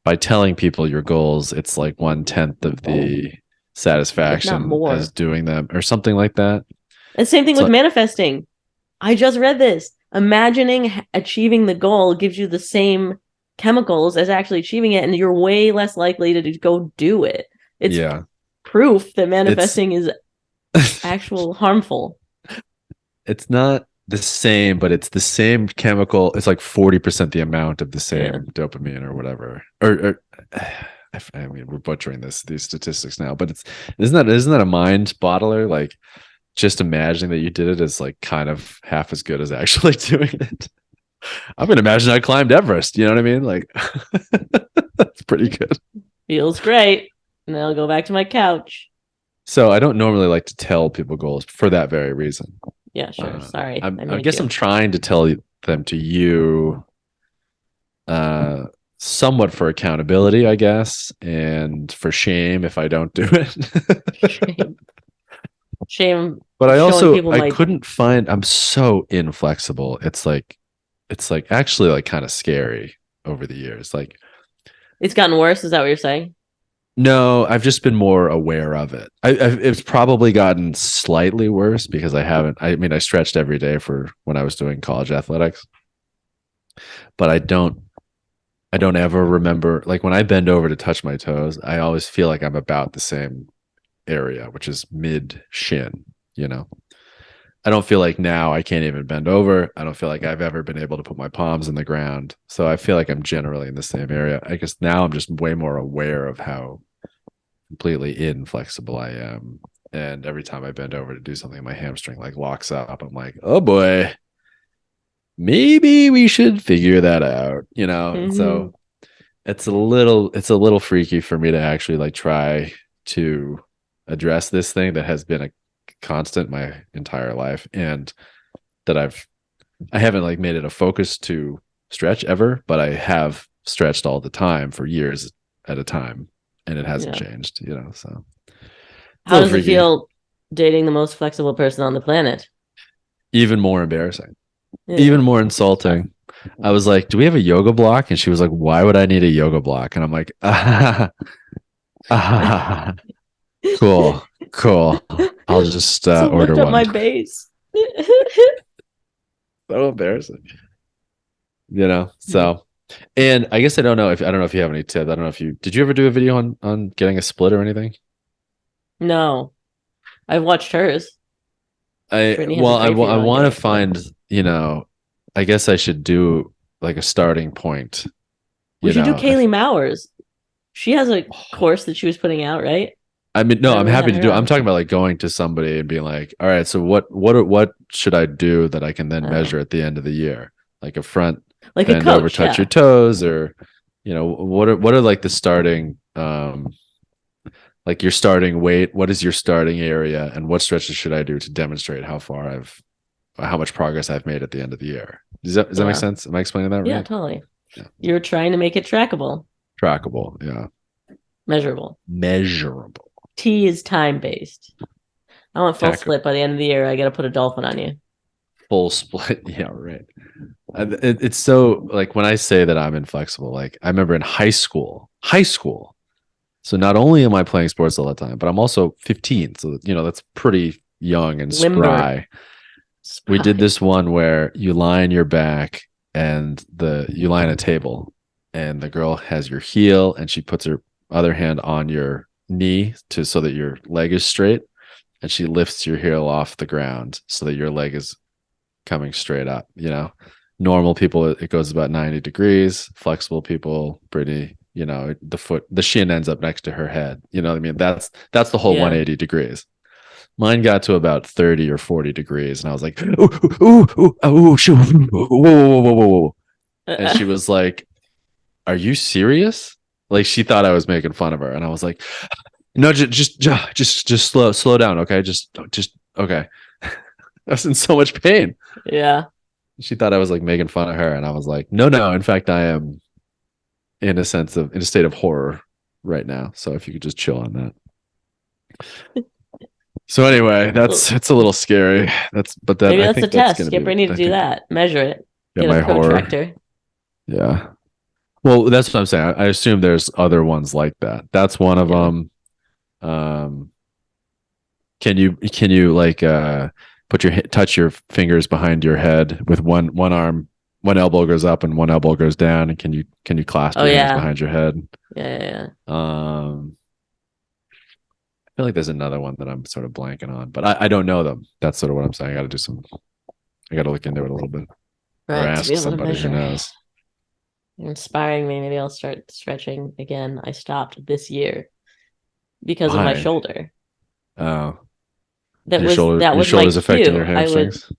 [SPEAKER 1] by telling people your goals, it's like 1/10 of the
[SPEAKER 3] if not
[SPEAKER 1] satisfaction as
[SPEAKER 3] more.
[SPEAKER 1] doing them, or something like that.
[SPEAKER 3] And same thing with
[SPEAKER 1] So
[SPEAKER 3] manifesting. I just read this. Imagining achieving the goal gives you the same chemicals as actually achieving it, and you're way less likely to go do it. It's
[SPEAKER 1] yeah,
[SPEAKER 3] proof that
[SPEAKER 1] it's
[SPEAKER 3] manifesting is actual harmful.
[SPEAKER 1] it's not the same, but it's the same chemical. It's like 40% the amount of the
[SPEAKER 3] Yeah.
[SPEAKER 1] same dopamine or whatever. Or I mean, we're butchering these statistics now, but isn't that a mind bottler? Like just imagining that you did it is like kind of half as good as actually doing it. I'm gonna imagine I climbed Everest. You know what I mean? Like that's pretty good.
[SPEAKER 3] Feels great. And then I'll go back to my couch.
[SPEAKER 1] So I don't normally like to tell people goals for that very reason.
[SPEAKER 3] Yeah, sure. Sorry, I
[SPEAKER 1] I
[SPEAKER 3] made
[SPEAKER 1] guess
[SPEAKER 3] you.
[SPEAKER 1] I'm trying to tell them to you, uh, somewhat for accountability, I guess, and for shame if I don't do it.
[SPEAKER 3] Shame. Shame
[SPEAKER 1] But
[SPEAKER 3] showing people
[SPEAKER 1] I
[SPEAKER 3] my.
[SPEAKER 1] couldn't find. I'm so inflexible. It's like actually like kind of scary over the years. Like
[SPEAKER 3] It's gotten worse. Is that what you're saying?
[SPEAKER 1] no, I've just been more aware of it. It's probably gotten slightly worse because I haven't. I mean, I stretched every day for when I was doing college athletics, but I don't ever remember, like when I bend over to touch my toes, I always feel like I'm about the same area, which is mid shin, you know. I don't feel like now I can't even bend over. I don't feel like I've ever been able to put my palms in the ground. So I feel like I'm generally in the same area. I guess now I'm just way more aware of how completely inflexible I am. And every time I bend over to do something, my hamstring like locks up. I'm like, oh boy, maybe we should figure that out, you know? And
[SPEAKER 3] Mm-hmm.
[SPEAKER 1] so it's a little freaky for me to actually like try to address this thing that has been a constant my entire life, and that I haven't like made it a focus to stretch ever, but I have stretched all the time for years at a time, and it hasn't
[SPEAKER 3] Yeah.
[SPEAKER 1] changed, you know. So it's a
[SPEAKER 3] How
[SPEAKER 1] little
[SPEAKER 3] does it
[SPEAKER 1] freaky.
[SPEAKER 3] feel dating the most flexible person on the planet?
[SPEAKER 1] Even more embarrassing,
[SPEAKER 3] Yeah.
[SPEAKER 1] even more insulting. I was like, do we have a yoga block? And she was like, why would I need a yoga block? And I'm like, cool, cool. I'll just
[SPEAKER 3] So
[SPEAKER 1] order
[SPEAKER 3] lift up
[SPEAKER 1] one.
[SPEAKER 3] my base.
[SPEAKER 1] So embarrassing, you know. So, and I guess I don't know if you have any tips. I don't know if you did you ever do a video on getting a split or anything?
[SPEAKER 3] No, I've watched hers. Brittany has a great
[SPEAKER 1] I
[SPEAKER 3] video on
[SPEAKER 1] want
[SPEAKER 3] getting
[SPEAKER 1] to
[SPEAKER 3] a split.
[SPEAKER 1] find, you know, I guess I should do like a starting point.
[SPEAKER 3] We
[SPEAKER 1] You
[SPEAKER 3] should do
[SPEAKER 1] know,
[SPEAKER 3] Kaylee Mowers. She has a course that she was putting out, right?
[SPEAKER 1] I mean, no, I'm
[SPEAKER 3] Remember we
[SPEAKER 1] happy
[SPEAKER 3] had
[SPEAKER 1] to
[SPEAKER 3] her
[SPEAKER 1] do it. I'm
[SPEAKER 3] on.
[SPEAKER 1] talking about like going to somebody and being like, all right, so what should I do that I can then
[SPEAKER 3] Oh.
[SPEAKER 1] measure at the end of the year? Like a front
[SPEAKER 3] Like a
[SPEAKER 1] bend over,
[SPEAKER 3] coach,
[SPEAKER 1] touch your
[SPEAKER 3] yeah.
[SPEAKER 1] toes, or you know, what are like the starting like your starting weight? What is your starting area, and what stretches should I do to demonstrate how much progress I've made at the end of the year? Does that make
[SPEAKER 3] Yeah.
[SPEAKER 1] sense? Am I explaining that
[SPEAKER 3] Yeah,
[SPEAKER 1] right?
[SPEAKER 3] totally.
[SPEAKER 1] Yeah.
[SPEAKER 3] You're trying to make it trackable.
[SPEAKER 1] Trackable. Yeah.
[SPEAKER 3] Measurable.
[SPEAKER 1] Measurable.
[SPEAKER 3] T is time based. I want full
[SPEAKER 1] Tactical.
[SPEAKER 3] split by the end of the year. I got to put a dolphin on you.
[SPEAKER 1] Full split. Yeah, right. It's so like when I say that I'm inflexible, like I remember in high school. So not only am I playing sports all the time, but I'm also 15. So, that's pretty young and
[SPEAKER 3] Limber.
[SPEAKER 1] spry. We did this one where you lie on your back and you lie on a table and the girl has your heel and she puts her other hand on your knee so that your leg is straight and she lifts your heel off the ground so that your leg is coming straight up. Normal people it goes about 90 degrees. Flexible people pretty, the shin ends up next to her head. You know what I mean? That's the whole
[SPEAKER 3] Yeah.
[SPEAKER 1] 180 degrees. Mine got to about 30 or 40 degrees and I was like, ooh, ooh, ooh, ooh, shoot, whoa, whoa, whoa, whoa, whoa. And she was like, are you serious? Like she thought I was making fun of her and I was like, no, just slow down, okay? Just okay. I was in so much pain.
[SPEAKER 3] Yeah.
[SPEAKER 1] She thought I was like making fun of her and I was like, no, in fact I am in a state of horror right now. So if you could just chill on that. So anyway, it's a little scary.
[SPEAKER 3] Maybe
[SPEAKER 1] I
[SPEAKER 3] that's a
[SPEAKER 1] think that's
[SPEAKER 3] test.
[SPEAKER 1] gonna
[SPEAKER 3] Get
[SPEAKER 1] be
[SPEAKER 3] Brittany to do that. Measure it. Get
[SPEAKER 1] my
[SPEAKER 3] a
[SPEAKER 1] horror.
[SPEAKER 3] protractor.
[SPEAKER 1] Yeah. Well, that's what I'm saying. I assume there's other ones like that. That's one of them. Can you like touch your fingers behind your head with one arm, one elbow goes up and one elbow goes down, and can you clasp
[SPEAKER 3] Oh
[SPEAKER 1] your hands
[SPEAKER 3] yeah.
[SPEAKER 1] behind your head?
[SPEAKER 3] Yeah.
[SPEAKER 1] I feel like there's another one that I'm sort of blanking on, but I don't know them. That's sort of what I'm saying. I got to look into it a little bit or
[SPEAKER 3] Right. To be
[SPEAKER 1] ask
[SPEAKER 3] able to
[SPEAKER 1] somebody who
[SPEAKER 3] measure.
[SPEAKER 1] knows.
[SPEAKER 3] You're inspiring me. Maybe I'll start stretching again. I stopped this year because of my
[SPEAKER 1] Why?
[SPEAKER 3] shoulder.
[SPEAKER 1] Oh,
[SPEAKER 3] That
[SPEAKER 1] your
[SPEAKER 3] was
[SPEAKER 1] shoulder,
[SPEAKER 3] that
[SPEAKER 1] your
[SPEAKER 3] was my
[SPEAKER 1] shoulders affecting your
[SPEAKER 3] cue. I would
[SPEAKER 1] hamstrings.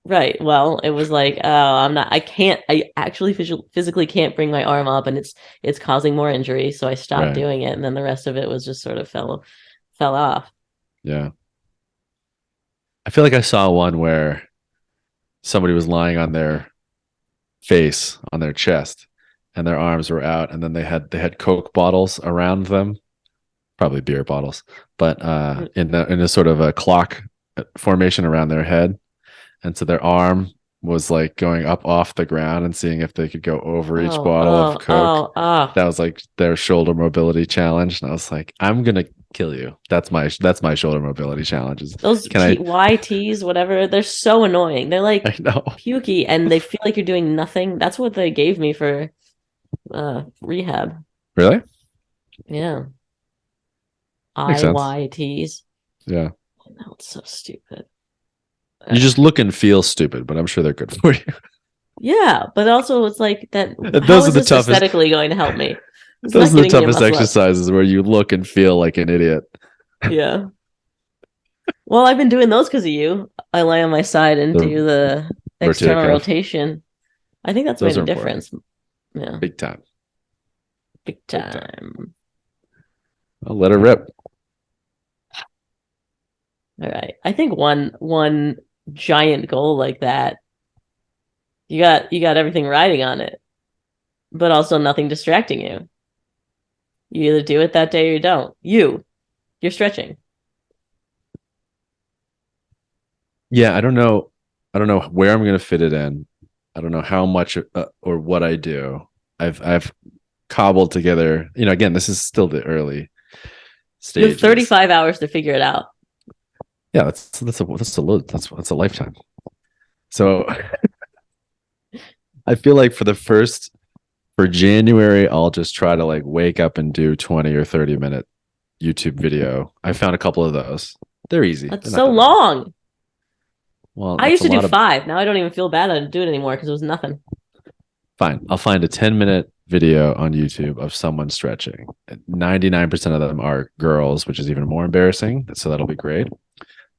[SPEAKER 3] right. Well, it was like, oh, I'm not. I can't. I actually physically can't bring my arm up, and it's causing more injury. So I stopped
[SPEAKER 1] Right.
[SPEAKER 3] doing it, and then the rest of it was just sort of fell off.
[SPEAKER 1] Yeah. I feel like I saw one where somebody was lying on their face, on their chest, and their arms were out, and then they had Coke bottles around them, probably beer bottles, but in a sort of a clock formation around their head, and so their arm was like going up off the ground and seeing if they could go over each
[SPEAKER 3] Oh,
[SPEAKER 1] bottle of
[SPEAKER 3] oh,
[SPEAKER 1] Coke.
[SPEAKER 3] oh, oh.
[SPEAKER 1] That was like their shoulder mobility challenge, and I was like, I'm gonna kill you. That's my shoulder mobility challenges.
[SPEAKER 3] Those
[SPEAKER 1] Can I?
[SPEAKER 3] YTs, whatever, they're so annoying. They're
[SPEAKER 1] I
[SPEAKER 3] like
[SPEAKER 1] know.
[SPEAKER 3] pukey, and they feel like you're doing nothing. That's what they gave me for rehab.
[SPEAKER 1] Really?
[SPEAKER 3] Yeah.
[SPEAKER 1] Makes sense.
[SPEAKER 3] IYTs.
[SPEAKER 1] Yeah.
[SPEAKER 3] No, it's so stupid.
[SPEAKER 1] You just look and feel stupid, but I'm sure they're good for you.
[SPEAKER 3] Yeah, but also it's like that. How
[SPEAKER 1] Those are
[SPEAKER 3] is
[SPEAKER 1] the
[SPEAKER 3] this
[SPEAKER 1] toughest.
[SPEAKER 3] aesthetically going to help me? It's
[SPEAKER 1] Those
[SPEAKER 3] not
[SPEAKER 1] are the
[SPEAKER 3] giving me a
[SPEAKER 1] toughest
[SPEAKER 3] muscle up.
[SPEAKER 1] exercises where you look and feel like an idiot.
[SPEAKER 3] Yeah. Well, I've been doing those because of you. I lay on my side and
[SPEAKER 1] The
[SPEAKER 3] do the
[SPEAKER 1] rotator
[SPEAKER 3] external
[SPEAKER 1] cuff.
[SPEAKER 3] rotation. I think that's
[SPEAKER 1] Those
[SPEAKER 3] made
[SPEAKER 1] are
[SPEAKER 3] a
[SPEAKER 1] important.
[SPEAKER 3] difference. Yeah,
[SPEAKER 1] Big time.
[SPEAKER 3] big
[SPEAKER 1] Big time.
[SPEAKER 3] time.
[SPEAKER 1] I'll let her rip.
[SPEAKER 3] All right. I think one giant goal like that, you got everything riding on it, but also nothing distracting you. You either do it that day or you don't. You're stretching.
[SPEAKER 1] Yeah, I don't know. I don't know where I'm going to fit it in. I don't know how much or what I do. I've cobbled together. Again, this is still the early
[SPEAKER 3] You have
[SPEAKER 1] stages.
[SPEAKER 3] 35 hours to figure it out.
[SPEAKER 1] Yeah, that's a lifetime. So I feel like for January, I'll just try to like wake up and do 20 or 30-minute YouTube video. I found a couple of those. They're easy.
[SPEAKER 3] That's
[SPEAKER 1] They're not
[SPEAKER 3] so
[SPEAKER 1] that hard.
[SPEAKER 3] long.
[SPEAKER 1] Well,
[SPEAKER 3] I
[SPEAKER 1] that's
[SPEAKER 3] used
[SPEAKER 1] a
[SPEAKER 3] to do
[SPEAKER 1] lot of
[SPEAKER 3] 5. Now I don't even feel bad I didn't do it anymore because it was nothing.
[SPEAKER 1] fine. I'll find a 10-minute video on YouTube of someone stretching. 99% of them are girls, which is even more embarrassing. So that'll be great.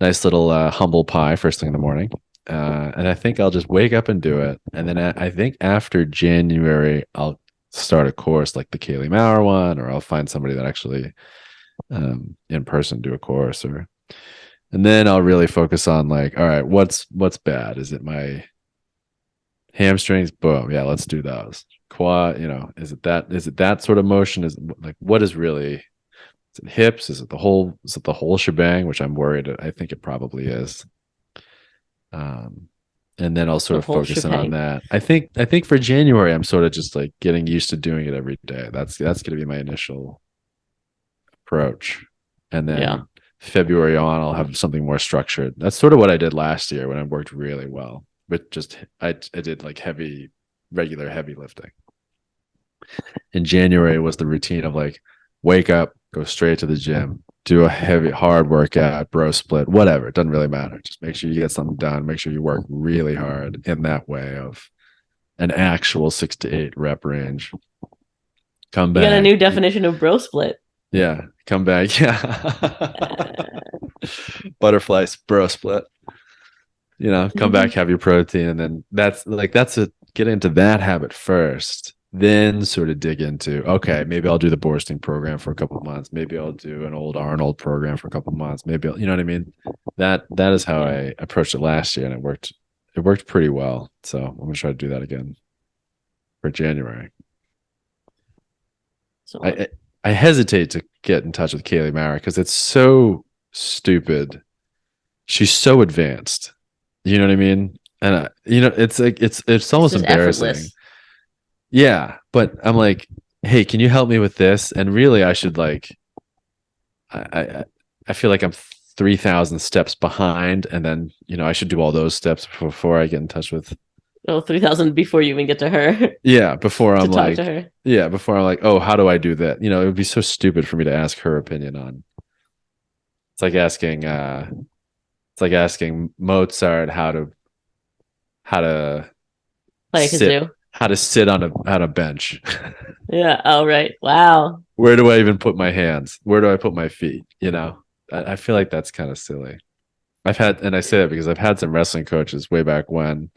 [SPEAKER 1] Nice little humble pie first thing in the morning. And I think I'll just wake up and do it. And then I think after January, I'll start a course like the Kaylee Maurer one, or I'll find somebody that actually in person do a course, and then I'll really focus on like, all right, what's bad? Is it my hamstrings? Boom. Yeah, let's do those. quad, is it that sort of motion? Is it, like, what is really, is it hips? Is it the whole shebang, which I'm worried. I think it probably is. And then I'll sort
[SPEAKER 3] The
[SPEAKER 1] of
[SPEAKER 3] whole
[SPEAKER 1] focus in on
[SPEAKER 3] shebang.
[SPEAKER 1] that. I think for January, I'm sort of just like getting used to doing it every day. That's going to be my initial approach. And
[SPEAKER 3] Yeah.
[SPEAKER 1] then February on, I'll have something more structured. That's sort of what I did last year when I worked really well. But just I did like regular heavy lifting. In January was the routine of like wake up, go straight to the gym, do a heavy hard workout, bro split, whatever. It doesn't really matter. Just make sure you get something done. Make sure you work really hard in that way of an actual 6 to 8 rep range. Come
[SPEAKER 3] You got a
[SPEAKER 1] back.
[SPEAKER 3] new definition of bro split.
[SPEAKER 1] Yeah. Come back. Yeah. Butterfly bro split. Come back, have your protein, and then that's get into that habit first, then sort of dig into, okay, maybe I'll do the Borsting program for a couple of months, maybe I'll do an old Arnold program for a couple of months, maybe you know what I mean. That is how I approached it last year, and it worked pretty well. So I'm gonna try to do that again for January.
[SPEAKER 3] So
[SPEAKER 1] I hesitate to get in touch with Kaylee Mara because it's so stupid. She's so advanced. You know what I mean? And it's like it's almost
[SPEAKER 3] just
[SPEAKER 1] embarrassing.
[SPEAKER 3] effortless.
[SPEAKER 1] Yeah, but I'm like, hey, can you help me with this? And really, I should like, I feel like I'm 3,000 steps behind, and then I should do all those steps before I get in touch with.
[SPEAKER 3] Oh, 3,000 before you even get to her.
[SPEAKER 1] Yeah, before
[SPEAKER 3] to
[SPEAKER 1] I'm
[SPEAKER 3] talk
[SPEAKER 1] like,
[SPEAKER 3] to her.
[SPEAKER 1] yeah, before I'm like, oh, how do I do that? It would be so stupid for me to ask her opinion on. It's like asking, Mozart how to
[SPEAKER 3] Play a
[SPEAKER 1] sit
[SPEAKER 3] kazoo.
[SPEAKER 1] on a bench.
[SPEAKER 3] Yeah. Oh, right. Wow.
[SPEAKER 1] Where do I even put my hands? Where do I put my feet? I feel like that's kind of silly. And I say that because I've had some wrestling coaches way back when,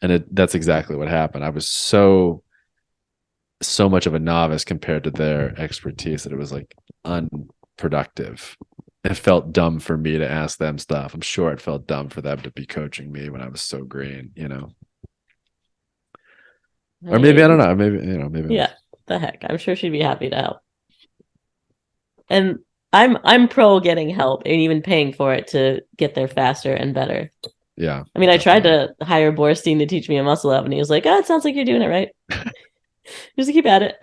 [SPEAKER 1] and that's exactly what happened. I was so much of a novice compared to their expertise that it was like unproductive. It felt dumb for me to ask them stuff. I'm sure it felt dumb for them to be coaching me when I was so green, Or maybe I don't know. Maybe
[SPEAKER 3] Yeah. The heck. I'm sure she'd be happy to help. And I'm pro getting help and even paying for it to get there faster and better.
[SPEAKER 1] Yeah.
[SPEAKER 3] I mean, I tried to hire Borstein to teach me a muscle up, and he was like, "Oh, it sounds like you're doing it right. Just keep at it."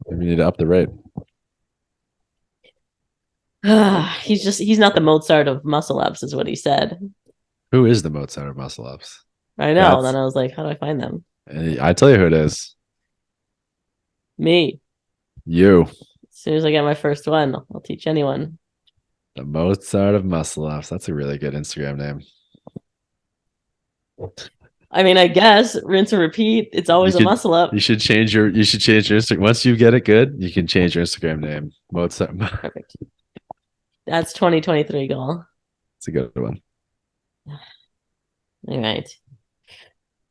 [SPEAKER 1] Maybe you need to up the rate.
[SPEAKER 3] He's not the Mozart of muscle ups, is what he said.
[SPEAKER 1] Who is the Mozart of muscle ups?
[SPEAKER 3] I know. Then I was like, how do I find them?
[SPEAKER 1] I tell you who it is.
[SPEAKER 3] Me.
[SPEAKER 1] You.
[SPEAKER 3] As soon as I get my first one, I'll teach anyone.
[SPEAKER 1] The Mozart of muscle ups. That's a really good Instagram name.
[SPEAKER 3] I mean, I guess rinse and repeat. It's always a muscle up.
[SPEAKER 1] You should change your Instagram. Once you get it good, you can change your Instagram name. Mozart.
[SPEAKER 3] Perfect. That's 2023 goal.
[SPEAKER 1] It's a good one.
[SPEAKER 3] All right.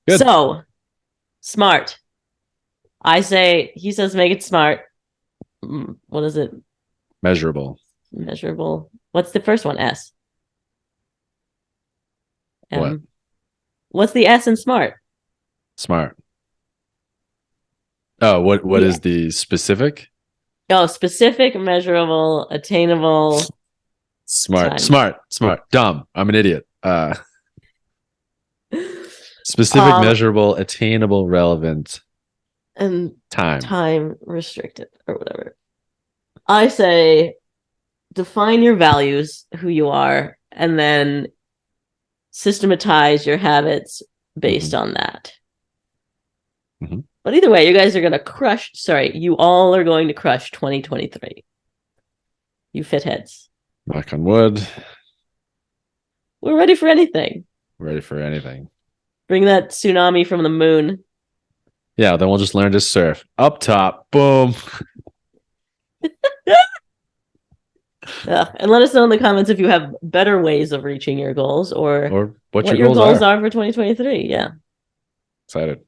[SPEAKER 1] Good.
[SPEAKER 3] So, smart. I say, he says make it smart. What is it?
[SPEAKER 1] Measurable.
[SPEAKER 3] Measurable. What's the first one? S.
[SPEAKER 1] What?
[SPEAKER 3] What's the S in smart?
[SPEAKER 1] Smart. Oh, what is the specific?
[SPEAKER 3] Oh, specific, measurable, attainable.
[SPEAKER 1] Smart. Dumb. I'm an idiot. Specific, measurable, attainable, relevant,
[SPEAKER 3] and
[SPEAKER 1] time
[SPEAKER 3] restricted or whatever. I say define your values, who you are, and then systematize your habits based on that.
[SPEAKER 1] Mm-hmm.
[SPEAKER 3] But either way, you guys are going to crush. Sorry, you all are going to crush 2023. You fitheads.
[SPEAKER 1] Knock on wood.
[SPEAKER 3] We're ready for anything.
[SPEAKER 1] Ready for anything.
[SPEAKER 3] Bring that tsunami from the moon.
[SPEAKER 1] Yeah, then we'll just learn to surf. Up top, boom.
[SPEAKER 3] And let us know in the comments if you have better ways of reaching your goals or
[SPEAKER 1] what your goals
[SPEAKER 3] are for 2023. Yeah.
[SPEAKER 1] Excited.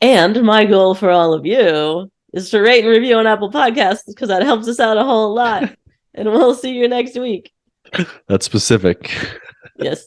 [SPEAKER 3] And my goal for all of you is to rate and review on Apple Podcasts because that helps us out a whole lot. And we'll see you next week.
[SPEAKER 1] That's specific.
[SPEAKER 3] Yes.